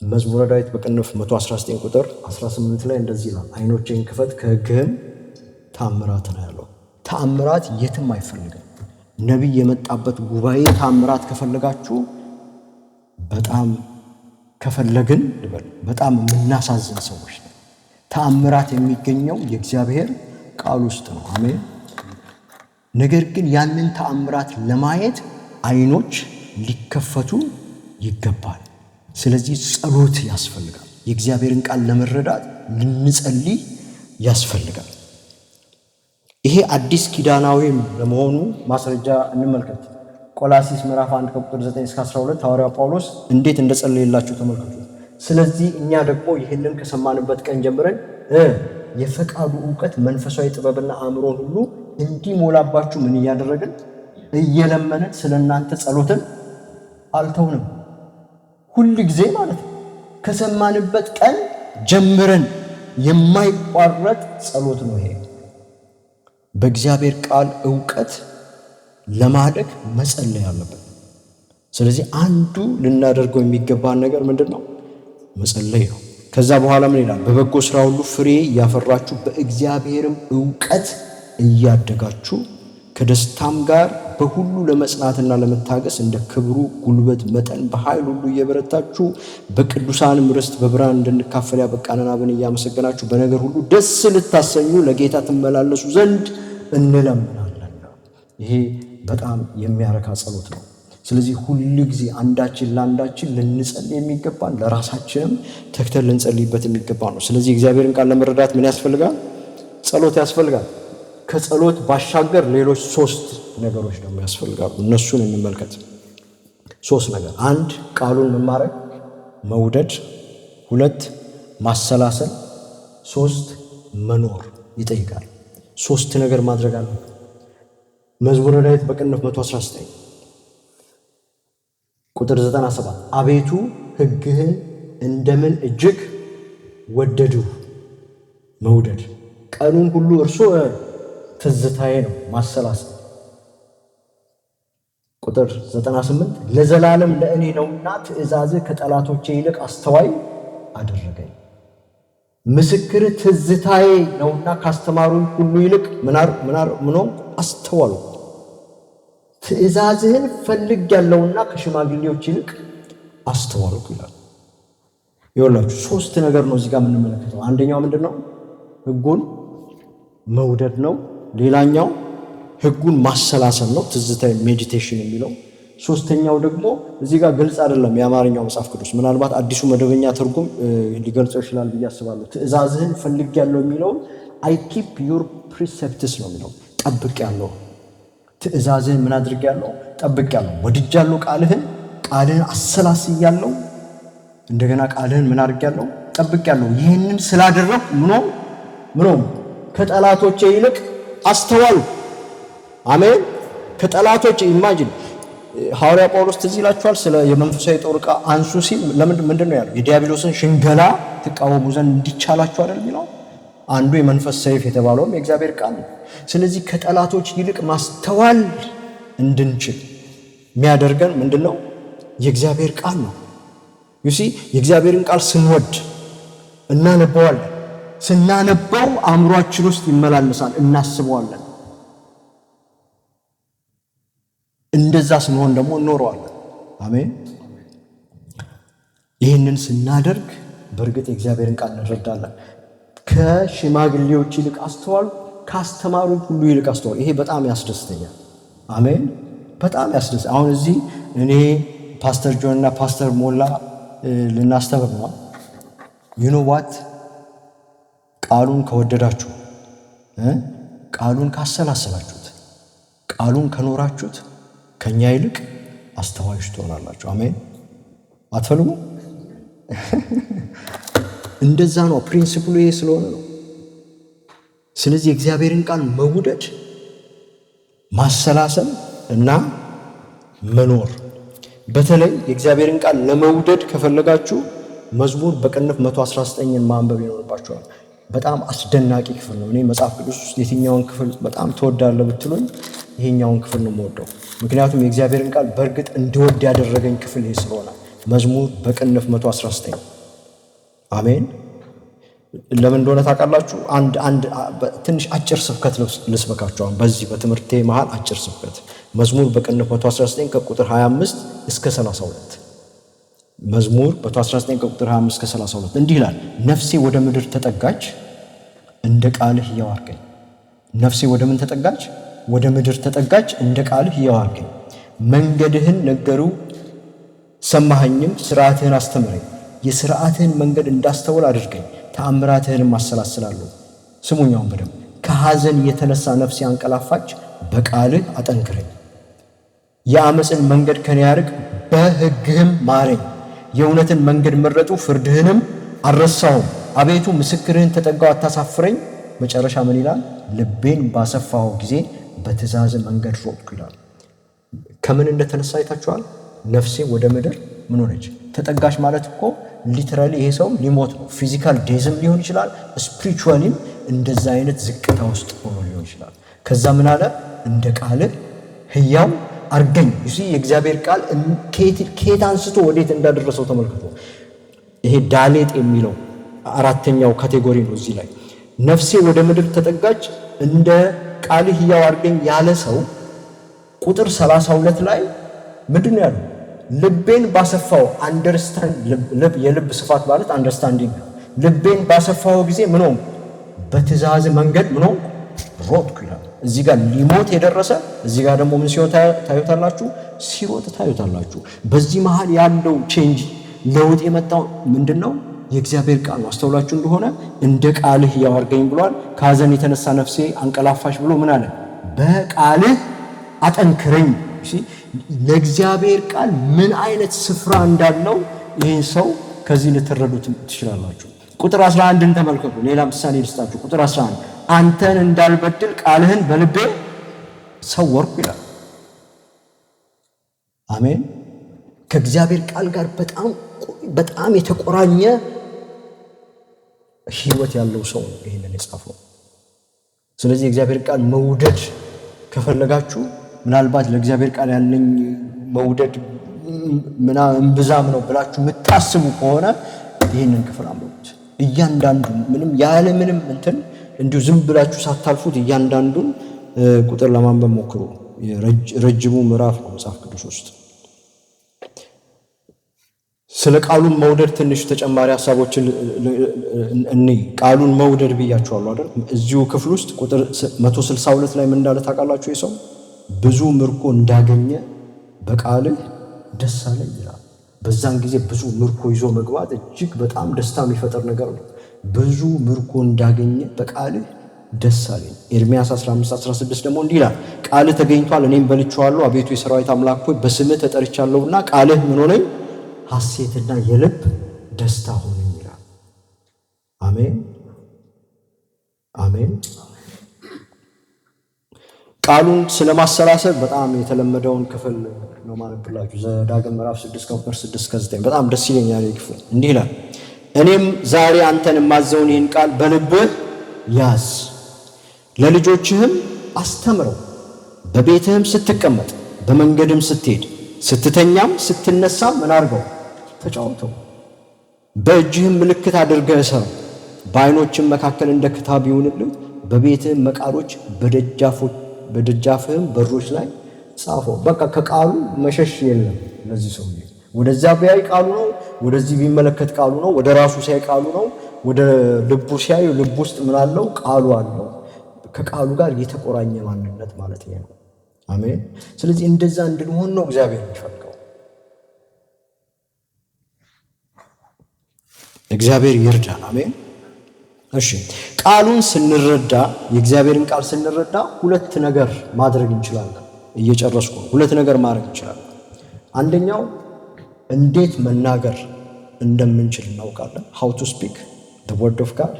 መዝሙረ ዳዊት በቅንፍ 119 ቁጥር 18 ላይ እንደዚህ ይላል፣ ዓይኖቼን ክፈት ከሕግህም ተአምራት ነው ያለው። ተአምራት የትም አይፈልግም። ነቢይ የመጣበት ጉባኤ ተአምራት ከፈለጋችሁ በጣም ከፈለግን ልበል በጣም የምናሳዝን ሰዎች ነው። ተአምራት የሚገኘው የእግዚአብሔር ቃል ውስጥ ነው። አሜን። ነገር ግን ያንን ተአምራት ለማየት ዓይኖች ሊከፈቱ ይገባል። ስለዚህ ጸሎት ያስፈልጋል። የእግዚአብሔርን ቃል ለመረዳት ልንጸልይ ያስፈልጋል። ይሄ አዲስ ኪዳናዊም ለመሆኑ ማስረጃ እንመልከት። ቆላሲስ ምዕራፍ 1 ከቁጥር 9 እስከ 12 ሐዋርያው ጳውሎስ እንዴት እንደጸለየላችሁ ተመልከቱ። ስለዚህ እኛ ደግሞ ይህንን ከሰማንበት ቀን ጀምረን የፈቃዱ ዕውቀት መንፈሳዊ ጥበብና አእምሮን ሁሉ እንዲሞላባችሁ ምን እያደረግን እየለመንን ስለናንተ ጸሎትን አልተውንም። ሁሉ ጊዜ ማለት ነው ከሰማንበት ቀን ጀምረን የማይቋረጥ ጸሎት ነው ይሄ። በእግዚአብሔር ቃል ዕውቀት ለማደግ መጸለይ አለብን። ስለዚህ አንዱ ልናደርገው የሚገባን ነገር ምንድነው? መጸለይ ነው። ከዛ በኋላ ምን ይላል? በበጎ ስራ ሁሉ ፍሬ እያፈራችሁ በእግዚአብሔርም ዕውቀት እያደጋችሁ ከደስታም ጋር በሁሉ ለመጽናትና ለመታገስ እንደ ክብሩ ጉልበት መጠን በኃይል ሁሉ እየበረታችሁ በቅዱሳንም ርስት በብርሃን እንድንካፈል ያበቃንን አብን እያመሰገናችሁ በነገር ሁሉ ደስ ልታሰኙ ለጌታ ትመላለሱ ዘንድ እንለምናለን። ይሄ በጣም የሚያረካ ጸሎት ነው። ስለዚህ ሁሉ ጊዜ አንዳችን ለአንዳችን ልንጸልይ የሚገባን ለራሳችንም ተክተን ልንጸልይበት የሚገባ ነው። ስለዚህ እግዚአብሔርን ቃል ለመረዳት ምን ያስፈልጋል? ጸሎት ያስፈልጋል። ከጸሎት ባሻገር ሌሎች 3 ነገሮች ደግሞ ያስፈልጋሉ። እነሱን እንመልከት። 3 ነገር። 1 ቃሉን መማረክ መውደድ፣ 2 ማሰላሰል፣ 3 መኖር ይጠይቃል። 3 ነገር ማድረግ አለ። መዝሙረ ዳዊት በቅንፍ 119 ቁጥር 97 አቤቱ ሕግህን እንደምን እጅግ ወደድሁ። መውደድ ቀኑን ሁሉ እርሱ ትዝታዬ ነው። ማሰላሰል ቁጥር 98 ለዘላለም ለእኔ ነውና ትእዛዝህ ከጠላቶቼ ይልቅ አስተዋይ አደረገኝ። ምስክር ትዝታዬ ነውና ካስተማሩኝ ሁሉ ይልቅ ምኖ አስተዋሉ። ትእዛዝህን ፈልጌያለሁና ከሽማግሌዎች ይልቅ አስተዋልኩ ይላል። ይኸውላችሁ 3 ነገር ነው እዚህ ጋር የምንመለከተው። አንደኛው ምንድነው? ሕጉን መውደድ ነው። ሌላኛው ሕጉን ማሰላሰል ነው፣ ትዝታ ሜዲቴሽን የሚለው። ሶስተኛው ደግሞ እዚህ ጋር ግልጽ አይደለም የአማርኛው መጽሐፍ ቅዱስ፣ ምናልባት አዲሱ መደበኛ ትርጉም ሊገልጸው ይችላል ብዬ አስባለሁ። ትእዛዝህን ፈልጌያለሁ የሚለው አይ ኪፕ ዩር ፕሪሴፕትስ ነው የሚለው። ጠብቄያለሁ፣ ትእዛዝህን ምን አድርጌያለሁ? ጠብቄያለሁ። ወድጃለሁ፣ ቃልህን አሰላስያለሁ፣ እንደገና ቃልህን ምን አድርጌያለሁ? ጠብቄያለሁ። ይህንን ስላደረኩ ምኖ ከጠላቶቼ ይልቅ አስተዋሉ። አሜን። ከጠላቶቼ ኢማጂን ሐዋርያ ጳውሎስ ትዝ ይላችኋል ስለ የመንፈሳዊ ጦር ዕቃ አንሱ ሲል ምንድን ነው ያለው? የዲያብሎስን ሽንገላ ትቃወሙ ዘንድ እንዲቻላችሁ አይደል የሚለው? አንዱ የመንፈስ ሰይፍ የተባለውም የእግዚአብሔር ቃል ነው። ስለዚህ ከጠላቶች ይልቅ ማስተዋል እንድንችል የሚያደርገን ምንድነው? የእግዚአብሔር ቃል ነው። ዩሲ የእግዚአብሔርን ቃል ስንወድ እናነበዋለን። ስናነበው አእምሯችን ውስጥ ይመላለሳል፣ እናስበዋለን። እንደዛ ስንሆን ደግሞ እንኖረዋለን። አሜን። ይህንን ስናደርግ በእርግጥ የእግዚአብሔርን ቃል እንረዳለን። ከሽማግሌዎች ይልቅ አስተዋሉ፣ ካስተማሩ ሁሉ ይልቅ አስተዋሉ። ይሄ በጣም ያስደስተኛል። አሜን። በጣም ያስደስት። አሁን እዚህ እኔ ፓስተር ጆን እና ፓስተር ሞላ ልናስተምር ነው። ዩ ኖ ዋት ቃሉን ከወደዳችሁ፣ ቃሉን ካሰላሰላችሁት፣ ቃሉን ከኖራችሁት ከኛ ይልቅ አስተዋዮች ትሆናላችሁ። አሜን። አትፈልጉ? እንደዛ ነው ፕሪንሲፕሉ፣ ይሄ ስለሆነ ነው። ስለዚህ የእግዚአብሔርን ቃል መውደድ፣ ማሰላሰል እና መኖር። በተለይ የእግዚአብሔርን ቃል ለመውደድ ከፈለጋችሁ መዝሙር በቅንፍ 119ን ማንበብ ይኖርባችኋል። በጣም አስደናቂ ክፍል ነው። እኔ መጽሐፍ ቅዱስ ውስጥ የትኛውን ክፍል በጣም ትወዳለህ ብትሉኝ ይሄኛውን ክፍል ነው የምወደው። ምክንያቱም የእግዚአብሔርን ቃል በእርግጥ እንድወድ ያደረገኝ ክፍል ይሄ ስለሆነ መዝሙር በቅንፍ 119። አሜን። ለምን እንደሆነ ታውቃላችሁ? አንድ ትንሽ አጭር ስብከት ልስበካችሁ። በዚህ በትምህርቴ መሃል አጭር ስብከት። መዝሙር በቅንፍ 119 ከቁጥር 25 እስከ 32። መዝሙር 119 ከቁጥር 25 እስከ 32 እንዲህ ይላል። ነፍሴ ወደ ምድር ተጠጋች፣ እንደ ቃልህ ሕያው አድርገኝ። ነፍሴ ወደ ምን ተጠጋች? ወደ ምድር ተጠጋች፣ እንደ ቃልህ ሕያው አድርገኝ። መንገድህን ነገሩ ሰማኸኝም፣ ሥርዓትህን አስተምረኝ። የሥርዓትህን መንገድ እንዳስተውል አድርገኝ፣ ተአምራትህንም አሰላስላለሁ። ስሙኛውን በደንብ። ከሐዘን የተነሳ ነፍሴ አንቀላፋች፣ በቃልህ አጠንክረኝ። የአመፅን መንገድ ከኔ ያርቅ፣ በሕግህም ማረኝ። የእውነትን መንገድ መረጡ፣ ፍርድህንም አልረሳሁም። አቤቱ ምስክርህን ተጠጋው፣ አታሳፍረኝ። መጨረሻ ምን ይላል? ልቤን ባሰፋኸው ጊዜ በትእዛዝ መንገድ ሮጥኩ ይላል። ከምን እንደተነሳ አይታችኋል? ነፍሴ ወደ ምድር ምን ሆነች? ተጠጋች ማለት እኮ ሊተራሊ ይሄ ሰው ሊሞት ነው። ፊዚካል ዴዝም ሊሆን ይችላል፣ ስፒሪቹዋሊም እንደዛ አይነት ዝቅታ ውስጥ ሆኖ ሊሆን ይችላል። ከዛ ምን አለ? እንደ ቃልህ ሕያው አርገኝ። እሺ የእግዚአብሔር ቃል ከየት አንስቶ ወዴት እንዳደረሰው ተመልክቶ። ይሄ ዳሌጥ የሚለው አራተኛው ካቴጎሪ ነው። እዚህ ላይ ነፍሴ ወደ ምድር ተጠጋች፣ እንደ ቃልህ ሕያው አርገኝ ያለ ሰው ቁጥር 32 ላይ ምንድን ነው ያለው? ልቤን ባሰፋው። አንደርስታንድ፣ የልብ ስፋት ማለት አንደርስታንዲንግ ነው። ልቤን ባሰፋው ጊዜ ምን ሆንኩ? በትእዛዝ መንገድ ምን ሆንኩ? ሮጥኩ ይላል። እዚህ ጋር ሊሞት የደረሰ፣ እዚህ ጋር ደግሞ ምን ሲሆን ታዩታላችሁ? ሲሮጥ ታዩታላችሁ። በዚህ መሃል ያለው ቼንጅ ለውጥ የመጣው ምንድነው? የእግዚአብሔር ቃል ነው። አስተውላችሁ እንደሆነ እንደ ቃልህ ሕያው አድርገኝ ብሏል። ከሐዘን የተነሳ ነፍሴ አንቀላፋሽ ብሎ ምን አለ? በቃልህ አጠንክረኝ። ለእግዚአብሔር ቃል ምን አይነት ስፍራ እንዳለው ይህን ሰው ከዚህ ልትረዱት ትችላላችሁ። ቁጥር 11ን ተመልከቱ። ሌላ ምሳሌ ልስጣችሁ። ቁጥር 11 አንተን እንዳልበድል ቃልህን በልቤ ሰወርኩ ይላል። አሜን። ከእግዚአብሔር ቃል ጋር በጣም የተቆራኘ ሕይወት ያለው ሰው ነው ይህንን የጻፈው። ስለዚህ የእግዚአብሔር ቃል መውደድ ከፈለጋችሁ ምናልባት ለእግዚአብሔር ቃል ያለኝ መውደድ እምብዛም ነው ብላችሁ የምታስቡ ከሆነ ይህንን ክፍል አንብቡት። እያንዳንዱ ምንም ያለ ምንም እንትን እንዲሁ ዝም ብላችሁ ሳታልፉት እያንዳንዱን ቁጥር ለማንበብ ሞክሩ። ረጅሙ ምዕራፍ ነው መጽሐፍ ቅዱስ ውስጥ። ስለ ቃሉን መውደድ ትንሽ ተጨማሪ ሐሳቦችን ቃሉን መውደድ ብያችኋለሁ አይደል? እዚሁ ክፍል ውስጥ ቁጥር 162 ላይ ምን እንዳለ ታውቃላችሁ? የሰው ብዙ ምርኮ እንዳገኘ በቃልህ ደስ አለኝ ይላል። በዛን ጊዜ ብዙ ምርኮ ይዞ መግባት እጅግ በጣም ደስታ የሚፈጥር ነገር ነው። ብዙ ምርኮ እንዳገኘ በቃልህ ደስ አለኝ። ኤርምያስ 15:16 ደግሞ እንዲህ ይላል፣ ቃልህ ተገኝቷል፣ እኔም በልቼዋለሁ። አቤቱ የሠራዊት አምላክ ሆይ በስምህ ተጠርቻለሁና ቃልህ ምን ሆነኝ? ሐሴትና የልብ ደስታ ሆነኝ ይላል። አሜን አሜን። ቃሉን ስለማሰላሰል በጣም የተለመደውን ክፍል ነው ማለትላችሁ። ዘዳግም ምዕራፍ 6 ከቁጥር 6 እስከ 9 በጣም ደስ ይለኛል ክፍል። እንዲህ ይላል፣ እኔም ዛሬ አንተን የማዘውን ይህን ቃል በልብህ ያዝ፣ ለልጆችህም አስተምረው፣ በቤትህም ስትቀመጥ፣ በመንገድም ስትሄድ፣ ስትተኛም ስትነሳም ምን አድርገው? ተጫወተው። በእጅህም ምልክት አድርገህ እሰረው፣ በዓይኖችም መካከል እንደ ክታብ ይሁንልህ፣ በቤትህም መቃኖች በደጃፍህም በሮች ላይ ጻፈው። በቃ ከቃሉ መሸሽ የለም ለዚህ ሰውዬ። ወደዛ ቢያይ ቃሉ ነው፣ ወደዚህ ቢመለከት ቃሉ ነው፣ ወደ ራሱ ሲያይ ቃሉ ነው፣ ወደ ልቡ ሲያይ ልቡ ውስጥ ምን አለው? ቃሉ አለው። ከቃሉ ጋር የተቆራኘ ማንነት ማለት ነው። አሜን። ስለዚህ እንደዛ እንድንሆን ነው እግዚአብሔር የሚፈልገው። እግዚአብሔር ይርዳን። አሜን። እሺ፣ ቃሉን ስንረዳ፣ የእግዚአብሔርን ቃል ስንረዳ ሁለት ነገር ማድረግ እንችላለን። እየጨረስኩ ነው። ሁለት ነገር ማድረግ እንችላለን። አንደኛው እንዴት መናገር እንደምንችል እናውቃለን። how to speak the word of God።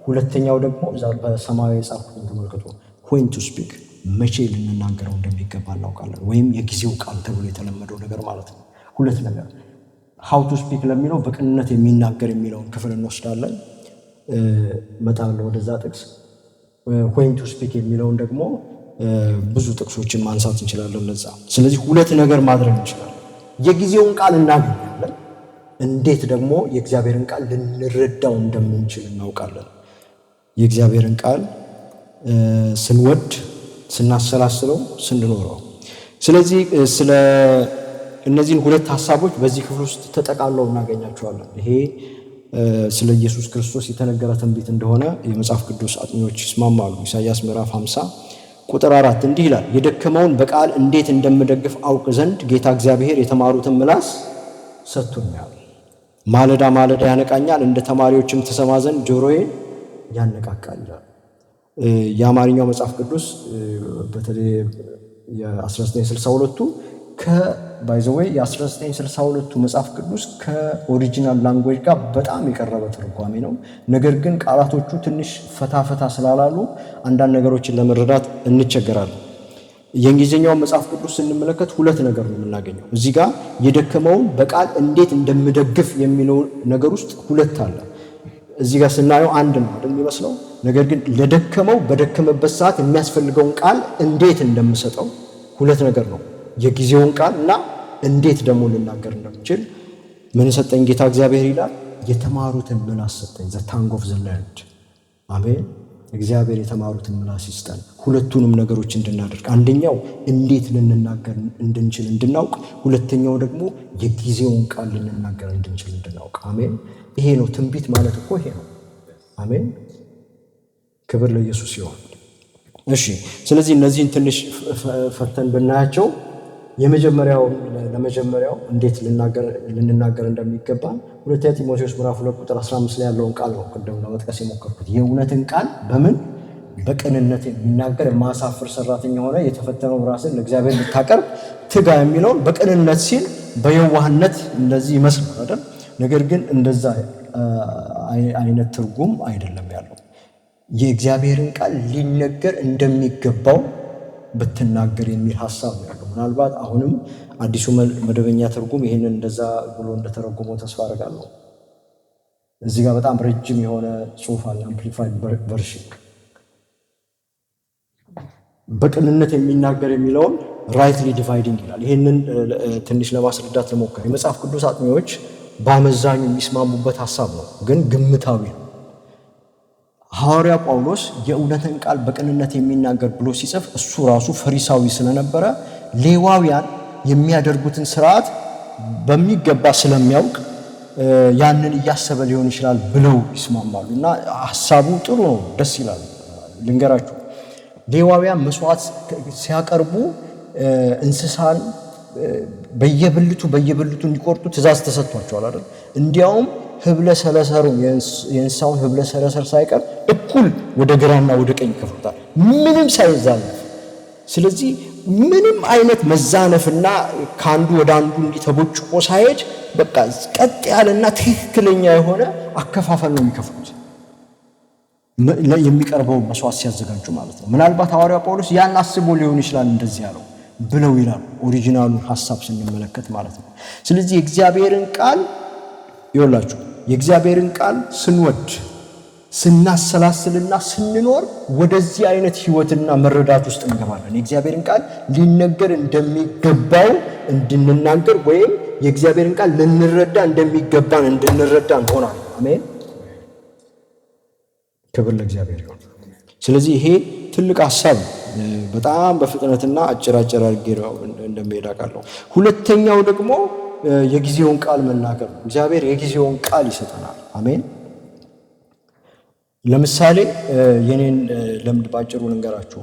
ሁለተኛው ደግሞ እዛ በሰማያዊ የጻፍኩትን ተመልከቱ። when to speak መቼ ልንናገረው እንደሚገባ እናውቃለን። ወይም የጊዜው ቃል ተብሎ የተለመደው ነገር ማለት ነው። ሁለት ነገር how to speak ለሚለው በቅንነት የሚናገር የሚለውን ክፍል እንወስዳለን። መጣለው ወደዛ ጥቅስ። when to speak የሚለውን ደግሞ ብዙ ጥቅሶችን ማንሳት እንችላለን ለዛ። ስለዚህ ሁለት ነገር ማድረግ እንችላለን። የጊዜውን ቃል እናገኛለን። እንዴት ደግሞ የእግዚአብሔርን ቃል ልንረዳው እንደምንችል እናውቃለን። የእግዚአብሔርን ቃል ስንወድ፣ ስናሰላስለው፣ ስንኖረው። ስለዚህ ስለ እነዚህን ሁለት ሐሳቦች በዚህ ክፍል ውስጥ ተጠቃለው እናገኛቸዋለን። ይሄ ስለ ኢየሱስ ክርስቶስ የተነገረ ትንቢት እንደሆነ የመጽሐፍ ቅዱስ አጥኚዎች ይስማማሉ። ኢሳይያስ ምዕራፍ 50 ቁጥር 4 እንዲህ ይላል፣ የደከመውን በቃል እንዴት እንደምደግፍ አውቅ ዘንድ ጌታ እግዚአብሔር የተማሩትን ምላስ ሰጥቶኛል። ማለዳ ማለዳ ያነቃኛል፣ እንደ ተማሪዎችም ትሰማ ዘንድ ጆሮዬን ያነቃቃል ይላል። የአማርኛው መጽሐፍ ቅዱስ በተለይ የ1962ቱ ባይዘዌይ የ1962ቱ መጽሐፍ ቅዱስ ከኦሪጂናል ላንጉዌጅ ጋር በጣም የቀረበ ትርጓሜ ነው። ነገር ግን ቃላቶቹ ትንሽ ፈታፈታ ስላላሉ አንዳንድ ነገሮችን ለመረዳት እንቸገራለን። የእንግሊዝኛውን መጽሐፍ ቅዱስ ስንመለከት ሁለት ነገር ነው የምናገኘው። እዚህ ጋር የደከመውን በቃል እንዴት እንደምደግፍ የሚለው ነገር ውስጥ ሁለት አለ። እዚህ ጋር ስናየው አንድ ነው አይደል የሚመስለው። ነገር ግን ለደከመው በደከመበት ሰዓት የሚያስፈልገውን ቃል እንዴት እንደምሰጠው ሁለት ነገር ነው። የጊዜውን ቃል እና እንዴት ደግሞ ልናገር እንደምችል ምን ሰጠኝ ጌታ እግዚአብሔር ይላል፣ የተማሩትን ምላስ ሰጠኝ። ዘ ታንግ ኦፍ ዘ ለርንድ። አሜን። እግዚአብሔር የተማሩትን ምላስ ይስጠን፣ ሁለቱንም ነገሮች እንድናደርግ። አንደኛው እንዴት ልንናገር እንድንችል እንድናውቅ፣ ሁለተኛው ደግሞ የጊዜውን ቃል ልንናገር እንድንችል እንድናውቅ። አሜን። ይሄ ነው ትንቢት ማለት እኮ ይሄ ነው። አሜን። ክብር ለኢየሱስ ይሁን። እሺ፣ ስለዚህ እነዚህን ትንሽ ፈተን ብናያቸው ለመጀመሪያው እንዴት ልንናገር እንደሚገባ ሁለተኛ ጢሞቴዎስ ምዕራፍ 2 ቁጥር 15 ላይ ያለውን ቃል ነው ቅድም ለመጥቀስ የሞከርኩት። የእውነትን ቃል በምን በቅንነት የሚናገር የማያሳፍር ሰራተኛ ሆነ የተፈተነው ራስን ለእግዚአብሔር ልታቀርብ ትጋ የሚለውን በቅንነት ሲል በየዋህነት እንደዚህ ይመስላል አይደል? ነገር ግን እንደዛ አይነት ትርጉም አይደለም ያለው። የእግዚአብሔርን ቃል ሊነገር እንደሚገባው ብትናገር የሚል ሐሳብ ነው ያለው። ምናልባት አሁንም አዲሱ መደበኛ ትርጉም ይሄንን እንደዛ ብሎ እንደተረጎመው ተስፋ አደርጋለሁ። እዚህ ጋር በጣም ረጅም የሆነ ጽሑፍ አለ፣ አምፕሊፋይድ ቨርሽን። በቅንነት የሚናገር የሚለውን ራይትሊ ዲቫይዲንግ ይላል። ይሄንን ትንሽ ለማስረዳት ልሞክር። የመጽሐፍ ቅዱስ አጥኚዎች በአመዛኙ የሚስማሙበት ሐሳብ ነው፣ ግን ግምታዊ ነው። ሐዋርያ ጳውሎስ የእውነትን ቃል በቅንነት የሚናገር ብሎ ሲጽፍ እሱ ራሱ ፈሪሳዊ ስለነበረ ሌዋውያን የሚያደርጉትን ስርዓት በሚገባ ስለሚያውቅ ያንን እያሰበ ሊሆን ይችላል ብለው ይስማማሉ። እና ሐሳቡ ጥሩ ነው፣ ደስ ይላል። ልንገራችሁ፣ ሌዋውያን መስዋዕት ሲያቀርቡ እንስሳን በየብልቱ እንዲቆርጡ ትእዛዝ ተሰጥቷቸዋል አይደል? እንዲያውም ህብለ ሰረሰሩ የእንስሳውን ህብለ ሰረሰር ሳይቀር እኩል ወደ ግራና ወደ ቀኝ ይከፍሉታል፣ ምንም ሳይዛነፍ። ስለዚህ ምንም አይነት መዛነፍና ከአንዱ ወደ አንዱ እንዲተቦጭቆ ሳይሄድ በቃ ቀጥ ያለና ትክክለኛ የሆነ አከፋፈል ነው የሚከፍሉት፣ የሚቀርበው መስዋዕት ሲያዘጋጁ ማለት ነው። ምናልባት ሐዋርያው ጳውሎስ ያን አስቦ ሊሆን ይችላል እንደዚህ ያለው ብለው ይላሉ፣ ኦሪጂናሉን ሐሳብ ስንመለከት ማለት ነው። ስለዚህ የእግዚአብሔርን ቃል ይወላችሁ፣ የእግዚአብሔርን ቃል ስንወድ ስናሰላስልና ስንኖር ወደዚህ አይነት ህይወትና መረዳት ውስጥ እንገባለን። የእግዚአብሔርን ቃል ሊነገር እንደሚገባው እንድንናገር ወይም የእግዚአብሔርን ቃል ልንረዳ እንደሚገባን እንድንረዳ እንሆናለን። አሜን። ክብር ለእግዚአብሔር ይሁን። ስለዚህ ይሄ ትልቅ ሐሳብ በጣም በፍጥነትና አጭር አድርጌ እንደሚሄድ አውቃለሁ። ሁለተኛው ደግሞ የጊዜውን ቃል መናገር ነው። እግዚአብሔር የጊዜውን ቃል ይሰጠናል። አሜን። ለምሳሌ የኔን ልምድ ባጭሩ ልንገራችሁ።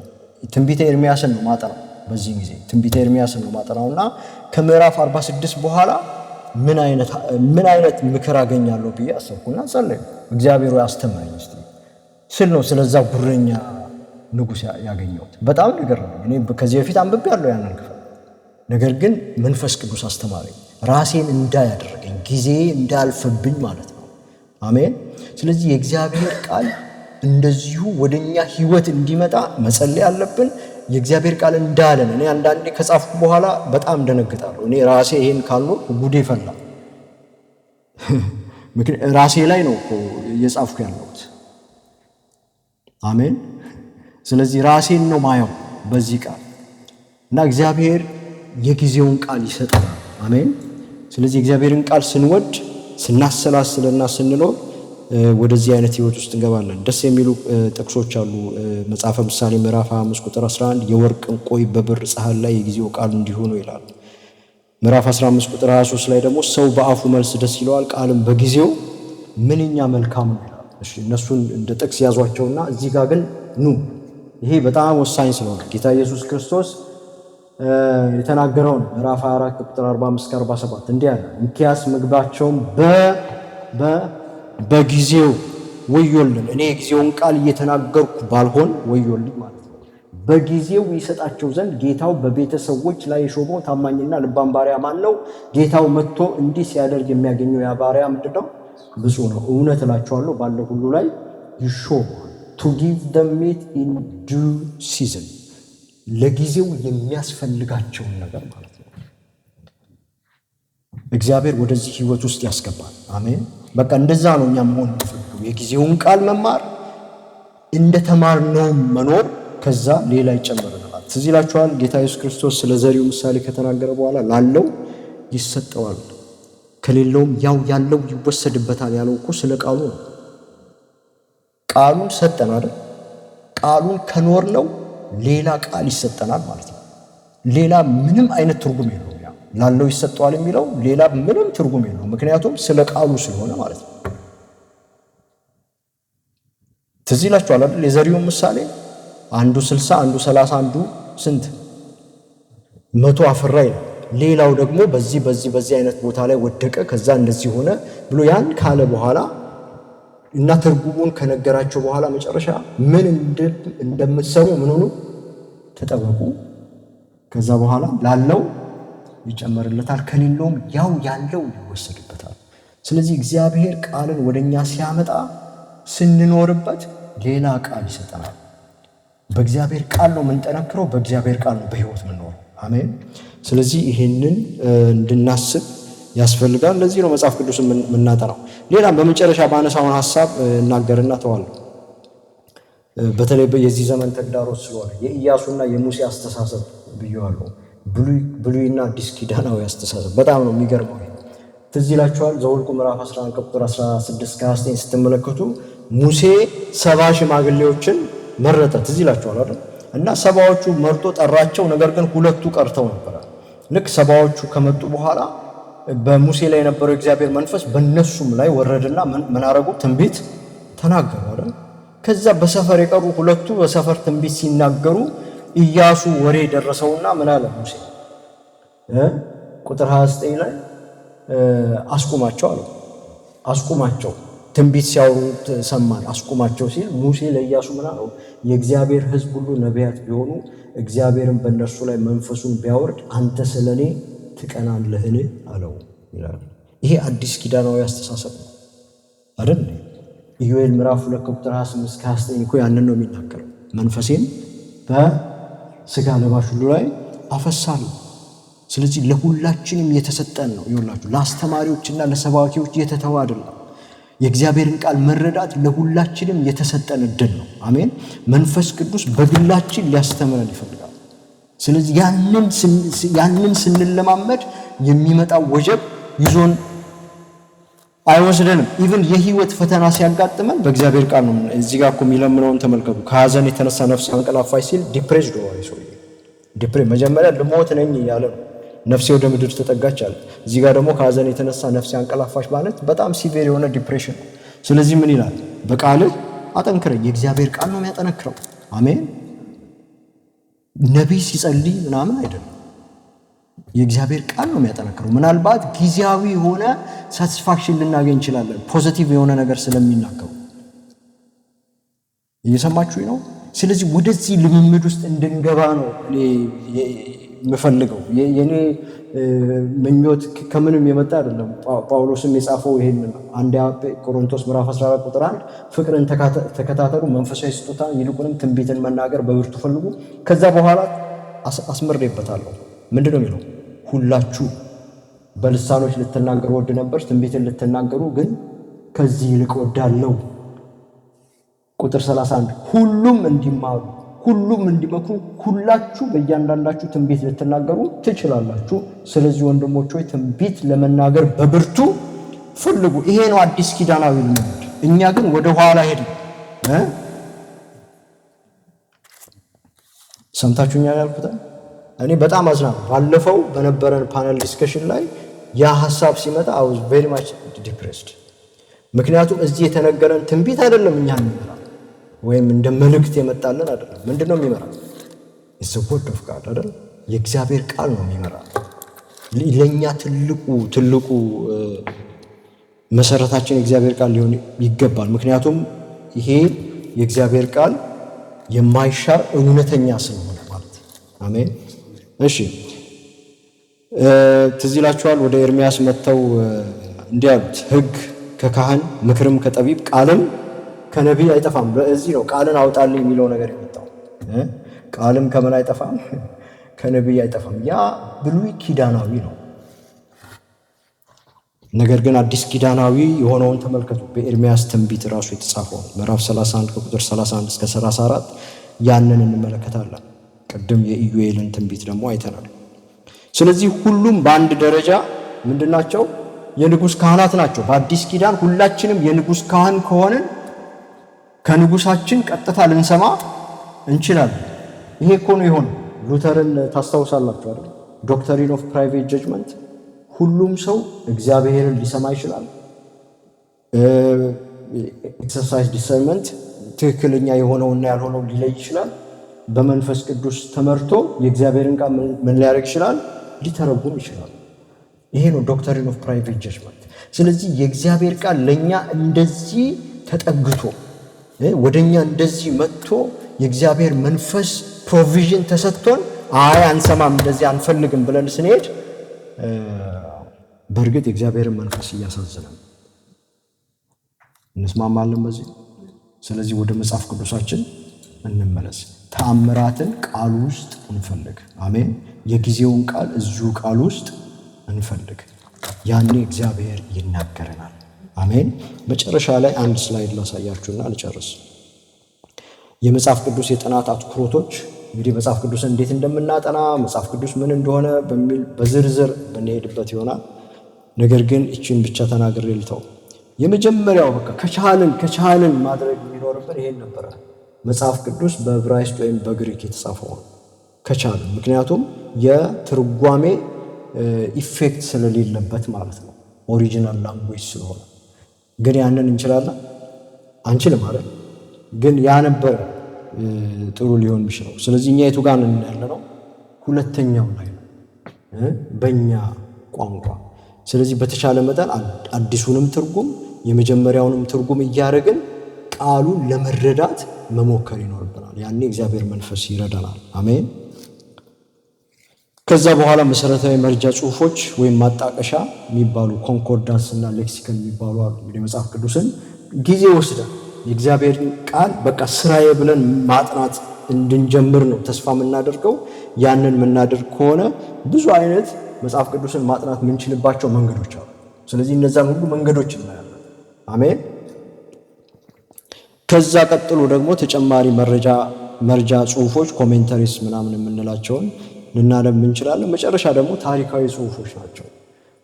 ትንቢተ ኤርምያስን ነው ማጠናው። በዚህ ጊዜ ትንቢተ ኤርምያስን ነው ማጠናውና ከምዕራፍ 46 በኋላ ምን አይነት ምክር አገኛለሁ ብዬ አሰብኩና ጸለይኩ። እግዚአብሔር ያስተምረኝ እስቲ ስል ነው ስለዛ ጉረኛ ንጉስ ያገኘሁት። በጣም ይገርማል። እኔ ከዚህ በፊት አንብቤያለሁ ያንን ክፍል። ነገር ግን መንፈስ ቅዱስ አስተማረኝ፣ ራሴን እንዳያደርገኝ፣ ጊዜ እንዳልፈብኝ ማለት ነው። አሜን። ስለዚህ የእግዚአብሔር ቃል እንደዚሁ ወደኛ ህይወት እንዲመጣ መጸለይ አለብን። የእግዚአብሔር ቃል እንዳለን እኔ አንዳንዴ ከጻፍኩ በኋላ በጣም ደነግጣለሁ። እኔ ራሴ ይሄን ካልኖር ጉዴ ፈላ። ራሴ ላይ ነው እኮ እየጻፍኩ ያለሁት። አሜን። ስለዚህ ራሴን ነው ማየው በዚህ ቃል እና እግዚአብሔር የጊዜውን ቃል ይሰጠናል። አሜን። ስለዚህ እግዚአብሔርን ቃል ስንወድ ስናሰላስልና ስንኖር ወደዚህ አይነት ህይወት ውስጥ እንገባለን። ደስ የሚሉ ጥቅሶች አሉ። መጽሐፈ ምሳሌ ምዕራፍ 5 ቁጥር 11 የወርቅ እንቆይ በብር ጻሕል ላይ የጊዜው ቃል እንዲሆኑ ይላል። ምዕራፍ 15 ቁጥር 23 ላይ ደግሞ ሰው በአፉ መልስ ደስ ይለዋል፣ ቃልም በጊዜው ምንኛ መልካም ነው ይላል። እሺ እነሱን እንደ ጥቅስ ያዟቸውና እዚህ ጋር ግን ይሄ በጣም ወሳኝ ስለሆነ ጌታ ኢየሱስ ክርስቶስ የተናገረውን ምዕራፍ 24 ቁጥር 45-47 እንዲህ አለ፣ እንኪያስ ምግባቸውም በጊዜው ወዮልን። እኔ የጊዜውን ቃል እየተናገርኩ ባልሆን ወዮልኝ ማለት ነው። በጊዜው ይሰጣቸው ዘንድ ጌታው በቤተሰቦች ላይ የሾመው ታማኝና ልባም ባሪያ ማን ነው? ጌታው መጥቶ እንዲህ ሲያደርግ የሚያገኘው ያ ባሪያ ምንድነው? ብፁዕ ነው። እውነት እላችኋለሁ ባለው ሁሉ ላይ ይሾመዋል። to give them meat in due season፣ ለጊዜው የሚያስፈልጋቸውን ነገር ማለት ነው። እግዚአብሔር ወደዚህ ህይወት ውስጥ ያስገባል። አሜን። በቃ እንደዛ ነው እኛ መሆን የምንፈልገው። የጊዜውን ቃል መማር፣ እንደተማርነው መኖር፣ ከዛ ሌላ ይጨመርልናል። ትዝ ይላችኋል ጌታ ኢየሱስ ክርስቶስ ስለ ዘሪው ምሳሌ ከተናገረ በኋላ ላለው ይሰጠዋል፣ ከሌለውም ያው ያለው ይወሰድበታል ያለው እኮ ስለ ቃሉ ነው። ቃሉን ሰጠን አይደል? ቃሉን ከኖርነው ሌላ ቃል ይሰጠናል ማለት ነው። ሌላ ምንም አይነት ትርጉም የለውም። ላለው ይሰጠዋል የሚለው ሌላ ምንም ትርጉም የለውም። ምክንያቱም ስለ ቃሉ ስለሆነ ማለት ነው። ትዝ ይላችኋል አይደል? የዘሪውን ምሳሌ አንዱ 60 አንዱ 30 አንዱ ስንት 100 አፈራ ይላል። ሌላው ደግሞ በዚህ አይነት ቦታ ላይ ወደቀ፣ ከዛ እንደዚህ ሆነ ብሎ ያን ካለ በኋላ እና ትርጉሙን ከነገራቸው በኋላ መጨረሻ ምን እንደምትሰሩ ምን ሆኑ ተጠበቁ፣ ከዛ በኋላ ላለው ይጨመርለታል፣ ከሌለውም ያው ያለው ይወሰድበታል። ስለዚህ እግዚአብሔር ቃልን ወደኛ ሲያመጣ ስንኖርበት ሌላ ቃል ይሰጠናል። በእግዚአብሔር ቃል ነው የምንጠነክረው፣ በእግዚአብሔር ቃል ነው በህይወት የምንኖረው። አሜን። ስለዚህ ይሄንን እንድናስብ ያስፈልጋል። ለዚህ ነው መጽሐፍ ቅዱስ የምናጠናው። ሌላም በመጨረሻ ባነሳውን ሐሳብ እናገርና ተዋለሁ። በተለይ የዚህ ዘመን ተግዳሮት ስለሆነ የኢያሱና የሙሴ አስተሳሰብ ብየዋለሁ። ብሉይና አዲስ ኪዳናዊ አስተሳሰብ በጣም ነው የሚገርመው። ትዝ ይላችኋል ዘኍልቍ ምዕራፍ 11 ቁጥር 16-29 ስትመለከቱ ሙሴ 70 ሽማግሌዎችን መረጠ። ትዝ ይላችኋል አይደል? እና 70ዎቹ መርጦ ጠራቸው። ነገር ግን 2ቱ ቀርተው ነበር። ልክ 70ዎቹ ከመጡ በኋላ በሙሴ ላይ የነበረው እግዚአብሔር መንፈስ በእነሱም ላይ ወረደና ምን አረጉ? ትንቢት ተናገሩ አይደል? ከዛ በሰፈር የቀሩ 2ቱ በሰፈር ትንቢት ሲናገሩ ኢያሱ ወሬ ደረሰውና ምን አለ ሙሴ? ቁጥር 29 ላይ አስቁማቸው አለ። አስቁማቸው፣ ትንቢት ሲያወሩ ሰማን፣ አስቁማቸው ሲል ሙሴ ለኢያሱ ምን አለው? የእግዚአብሔር ሕዝብ ሁሉ ነቢያት ቢሆኑ እግዚአብሔርን በእነርሱ ላይ መንፈሱን ቢያወርድ አንተ ስለኔ ትቀናለህን አለው ይላል። ይሄ አዲስ ኪዳናዊ አስተሳሰብ ነው አይደል? ኢዮኤል ምዕራፍ 2 ቁጥር 28-29 እኮ ያንን ነው የሚናገረው። መንፈሴን በስጋ ለባሽ ሁሉ ላይ አፈሳለሁ። ስለዚህ ለሁላችንም የተሰጠን ነው። ይኸውላችሁ ለአስተማሪዎችና ለሰባኪዎች የተተወ አይደለም። የእግዚአብሔርን ቃል መረዳት ለሁላችንም የተሰጠን እድል ነው። አሜን። መንፈስ ቅዱስ በግላችን ሊያስተምረን ይፈልጋል። ስለዚህ ያንን ስንለማመድ የሚመጣው ወጀብ ይዞን አይወስደንም። ኢቭን የህይወት ፈተና ሲያጋጥመን በእግዚአብሔር ቃል ነው። እዚህ ጋር እኮ የሚለምነውን ተመልከቱ። ከሐዘን የተነሳ ነፍስ አንቀላፋች ሲል ዲፕሬስድ ሆነ ሰውዬ። መጀመሪያ ልሞት ነኝ እያለ ነው። ነፍሴ ወደ ምድር ተጠጋች አለ። እዚህ ጋር ደግሞ ከሐዘን የተነሳ ነፍሴ አንቀላፋች ማለት በጣም ሲቪር የሆነ ዲፕሬሽን ነው። ስለዚህ ምን ይላል? በቃልህ አጠንክረኝ። የእግዚአብሔር ቃል ነው የሚያጠነክረው። አሜን። ነቢይ ሲጸልይ ምናምን አይደለም፣ የእግዚአብሔር ቃል ነው የሚያጠነክረው። ምናልባት ጊዜያዊ የሆነ ሳቲስፋክሽን ልናገኝ እንችላለን፣ ፖዚቲቭ የሆነ ነገር ስለሚናገሩ። እየሰማችሁ ነው? ስለዚህ ወደዚህ ልምምድ ውስጥ እንድንገባ ነው እኔ የምፈልገው። የኔ ምኞት ከምንም የመጣ አይደለም። ጳውሎስም የጻፈው ይሄን አንደኛ ቆሮንቶስ ምዕራፍ 14 ቁጥር 1 ፍቅርን ተከታተሉ፣ መንፈሳዊ ስጦታ ይልቁንም ትንቢትን መናገር በብርቱ ፈልጉ። ከዛ በኋላ አስመርዴበታለሁ። ምንድን ነው የሚለው? ሁላችሁ በልሳኖች ልትናገሩ ወድ ነበር፣ ትንቢትን ልትናገሩ ግን ከዚህ ይልቅ ወዳለው። ቁጥር 31 ሁሉም እንዲማሩ፣ ሁሉም እንዲመክሩ፣ ሁላችሁ በእያንዳንዳችሁ ትንቢት ልትናገሩ ትችላላችሁ። ስለዚህ ወንድሞች ሆይ ትንቢት ለመናገር በብርቱ ፈልጉ። ይሄ ነው አዲስ ኪዳናዊ ልምምድ። እኛ ግን ወደ ኋላ ሄድን። ሰምታችሁኛል ያልኩት? እኔ በጣም አዝናለሁ። ባለፈው በነበረን ፓነል ዲስከሽን ላይ ያ ሐሳብ ሲመጣ I was very much depressed። ምክንያቱም እዚህ የተነገረን ትንቢት አይደለም እኛን የሚመራ ወይም እንደ መልእክት የመጣልን አይደለም። ምንድነው የሚመራ? It's the word of God አይደል? የእግዚአብሔር ቃል ነው የሚመራ። ለኛ ትልቁ መሰረታችን የእግዚአብሔር ቃል ሊሆን ይገባል። ምክንያቱም ይሄ የእግዚአብሔር ቃል የማይሻር እውነተኛ ስለሆነ ማለት። አሜን። እሺ ትዝ ይላችኋል ወደ ኤርምያስ መጥተው እንዲህ አሉት፣ ሕግ ከካህን ምክርም ከጠቢብ ቃልም ከነቢይ አይጠፋም። በዚህ ነው ቃልን አውጣልኝ የሚለው ነገር የመጣው። ቃልም ከምን አይጠፋም? ከነቢይ አይጠፋም። ያ ብሉይ ኪዳናዊ ነው። ነገር ግን አዲስ ኪዳናዊ የሆነውን ተመልከቱ። በኤርምያስ ትንቢት ራሱ የተጻፈው ምዕራፍ 31 ከቁጥር 31 እስከ 34 ያንን እንመለከታለን። ቅድም የኢዩኤልን ትንቢት ደግሞ አይተናል። ስለዚህ ሁሉም በአንድ ደረጃ ምንድናቸው? የንጉሥ ካህናት ናቸው። በአዲስ ኪዳን ሁላችንም የንጉሥ ካህን ከሆንን ከንጉሳችን ቀጥታ ልንሰማ እንችላለን። ይሄ እኮ ነው የሆነው። ሉተርን ታስታውሳላችሁ አይደል? ዶክትሪን ኦፍ ፕራይቬት ጀጅመንት። ሁሉም ሰው እግዚአብሔርን ሊሰማ ይችላል። ኤክሰርሳይዝ ዲሰርመንት፣ ትክክለኛ የሆነውና ያልሆነው ሊለይ ይችላል። በመንፈስ ቅዱስ ተመርቶ የእግዚአብሔርን ቃል ምን ሊያደርግ ይችላል? ሊተረጉም ይችላል። ይሄ ነው ዶክትሪን ኦፍ ፕራይቬት ጀጅመንት። ስለዚህ የእግዚአብሔር ቃል ለኛ እንደዚህ ተጠግቶ ወደኛ እንደዚህ መጥቶ የእግዚአብሔር መንፈስ ፕሮቪዥን ተሰጥቶን አይ አንሰማም እንደዚህ አንፈልግም ብለን ስንሄድ በእርግጥ የእግዚአብሔርን መንፈስ እያሳዘነን እንስማማለን በዚህ። ስለዚህ ወደ መጽሐፍ ቅዱሳችን እንመለስ። ተአምራትን ቃል ውስጥ እንፈልግ። አሜን። የጊዜውን ቃል እዚሁ ቃል ውስጥ እንፈልግ። ያኔ እግዚአብሔር ይናገረናል። አሜን። መጨረሻ ላይ አንድ ስላይድ ላሳያችሁና ልጨርስ። የመጽሐፍ ቅዱስ የጥናት አትኩሮቶች እንግዲህ መጽሐፍ ቅዱስን እንዴት እንደምናጠና መጽሐፍ ቅዱስ ምን እንደሆነ በሚል በዝርዝር ብንሄድበት ይሆናል። ነገር ግን እቺን ብቻ ተናግሬ ልተው። የመጀመሪያው በቃ ከቻልን ማድረግ የሚኖርብን ይሄን ነበር። መጽሐፍ ቅዱስ በዕብራይስጥ ወይም በግሪክ የተጻፈው ከቻልን፣ ምክንያቱም የትርጓሜ ኢፌክት ስለሌለበት ማለት ነው። ኦሪጂናል ላንጉዌጅ ስለሆነ። ግን ያንን እንችላለን አንችልም አይደል? ግን ያ ነበር ጥሩ ሊሆን የሚችለው። ስለዚህ እኛ የቱ ጋር ነን ያለነው? ሁለተኛው ላይ ነው፣ በእኛ ቋንቋ። ስለዚህ በተቻለ መጠን አዲሱንም ትርጉም የመጀመሪያውንም ትርጉም እያደረግን ቃሉን ለመረዳት መሞከር ይኖርብናል። ያኔ እግዚአብሔር መንፈስ ይረዳናል። አሜን። ከዛ በኋላ መሰረታዊ መርጃ ጽሁፎች ወይም ማጣቀሻ የሚባሉ ኮንኮርዳንስ እና ሌክሲከን የሚባሉ አሉ። እንግዲህ መጽሐፍ ቅዱስን ጊዜ ወስደን የእግዚአብሔር ቃል በቃ ስራዬ ብለን ማጥናት እንድንጀምር ነው ተስፋ የምናደርገው። ያንን የምናደርግ ከሆነ ብዙ አይነት መጽሐፍ ቅዱስን ማጥናት የምንችልባቸው መንገዶች አሉ። ስለዚህ እነዛን ሁሉ መንገዶች እናያለን። አሜን። ከዛ ቀጥሎ ደግሞ ተጨማሪ መረጃ ጽሁፎች ኮሜንተሪስ ምናምን የምንላቸውን ልናነብ እንችላለን። መጨረሻ ደግሞ ታሪካዊ ጽሁፎች ናቸው።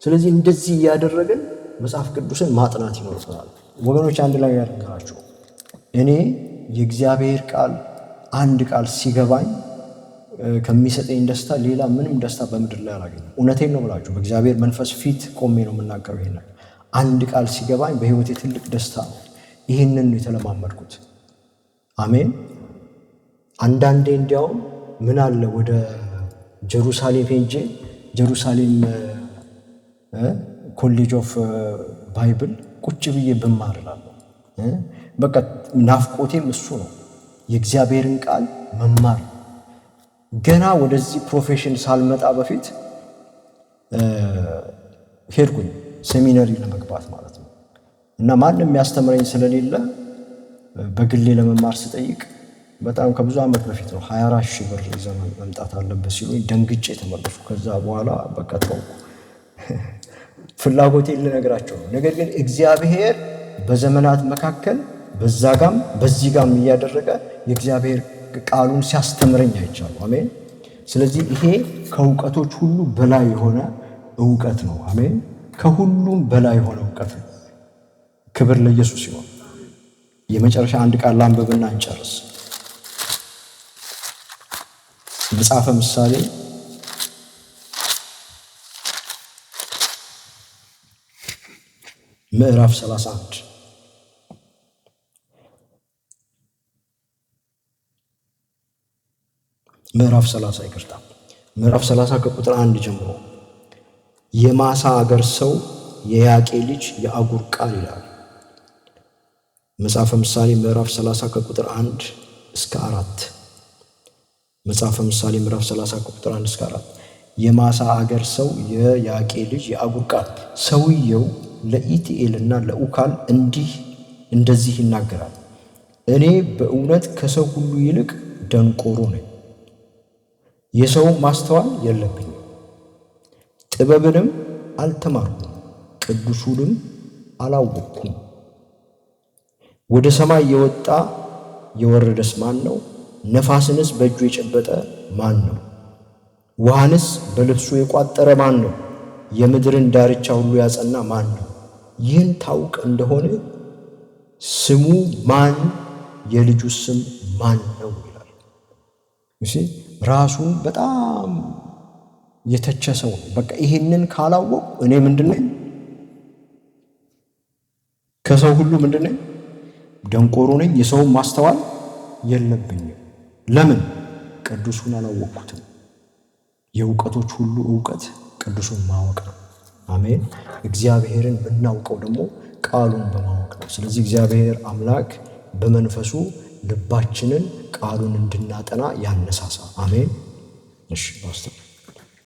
ስለዚህ እንደዚህ እያደረግን መጽሐፍ ቅዱስን ማጥናት ይኖርብናል ወገኖች። አንድ ላይ ያደርጋችሁ እኔ የእግዚአብሔር ቃል አንድ ቃል ሲገባኝ ከሚሰጠኝ ደስታ ሌላ ምንም ደስታ በምድር ላይ አላገኝም። እውነቴን ነው ብላችሁ በእግዚአብሔር መንፈስ ፊት ቆሜ ነው የምናገረው። ይሄን አንድ ቃል ሲገባኝ በህይወቴ ትልቅ ደስታ ነው። ይህንን ነው የተለማመድኩት። አሜን። አንዳንዴ እንዲያውም ምን አለ ወደ ጀሩሳሌም ሄጄ ጀሩሳሌም ኮሌጅ ኦፍ ባይብል ቁጭ ብዬ ብማር እላለሁ። በቃ ናፍቆቴም እሱ ነው፣ የእግዚአብሔርን ቃል መማር። ገና ወደዚህ ፕሮፌሽን ሳልመጣ በፊት ሄድኩኝ ሴሚናሪ ለመግባት ማለት ነው። እና ማንም የሚያስተምረኝ ስለሌለ በግሌ ለመማር ስጠይቅ በጣም ከብዙ ዓመት በፊት ነው 24,000 ብር ይዘህ መምጣት አለበት ሲሉኝ ደንግጬ ተመለስኩ። ከዛ በኋላ በቃ ተውኩ። ፍላጎቴን ልነግራቸው ነው። ነገር ግን እግዚአብሔር በዘመናት መካከል በዛ ጋም በዚህ ጋም እያደረገ የእግዚአብሔር ቃሉን ሲያስተምረኝ አይቻለሁ። አሜን። ስለዚህ ይሄ ከእውቀቶች ሁሉ በላይ የሆነ እውቀት ነው። አሜን። ከሁሉም በላይ የሆነ እውቀት ነው። ክብር ለኢየሱስ ይሁን። የመጨረሻ አንድ ቃል ላንብብና እንጨርስ። መጽሐፈ ምሳሌ ምዕራፍ 31 ምዕራፍ 30 ከቁጥር 1 ጀምሮ የማሳ አገር ሰው የያቄ ልጅ የአጉር ቃል ይላል። መጽሐፈ ምሳሌ ምዕራፍ 30 ከቁጥር 1 እስከ 4 መጽሐፈ ምሳሌ ምዕራፍ 30 ከቁጥር 1 እስከ 4 የማሳ አገር ሰው የያቄ ልጅ የአጉር ቃል። ሰውየው ለኢቲኤልና ለኡካል እንደዚህ ይናገራል። እኔ በእውነት ከሰው ሁሉ ይልቅ ደንቆሮ ነኝ፣ የሰው ማስተዋል የለብኝም፣ ጥበብንም አልተማርኩም፣ ቅዱሱንም አላወቅኩም። ወደ ሰማይ የወጣ የወረደስ ማን ነው? ነፋስንስ በእጁ የጨበጠ ማን ነው? ውሃንስ በልብሱ የቋጠረ ማን ነው? የምድርን ዳርቻ ሁሉ ያጸና ማን ነው? ይህን ታውቅ እንደሆነ ስሙ ማን? የልጁ ስም ማን ነው ይላል። ራሱን በጣም የተቸ ሰው ነው። በቃ ይሄንን ካላወቁ እኔ ምንድነኝ? ከሰው ሁሉ ምንድነኝ? ደንቆሮ ነኝ፣ የሰው ማስተዋል የለብኝም። ለምን? ቅዱሱን አላወቅኩትም። የእውቀቶች ሁሉ እውቀት ቅዱሱን ማወቅ ነው። አሜን። እግዚአብሔርን ብናውቀው ደግሞ ቃሉን በማወቅ ነው። ስለዚህ እግዚአብሔር አምላክ በመንፈሱ ልባችንን ቃሉን እንድናጠና ያነሳሳ። አሜን። እሺ ፓስተር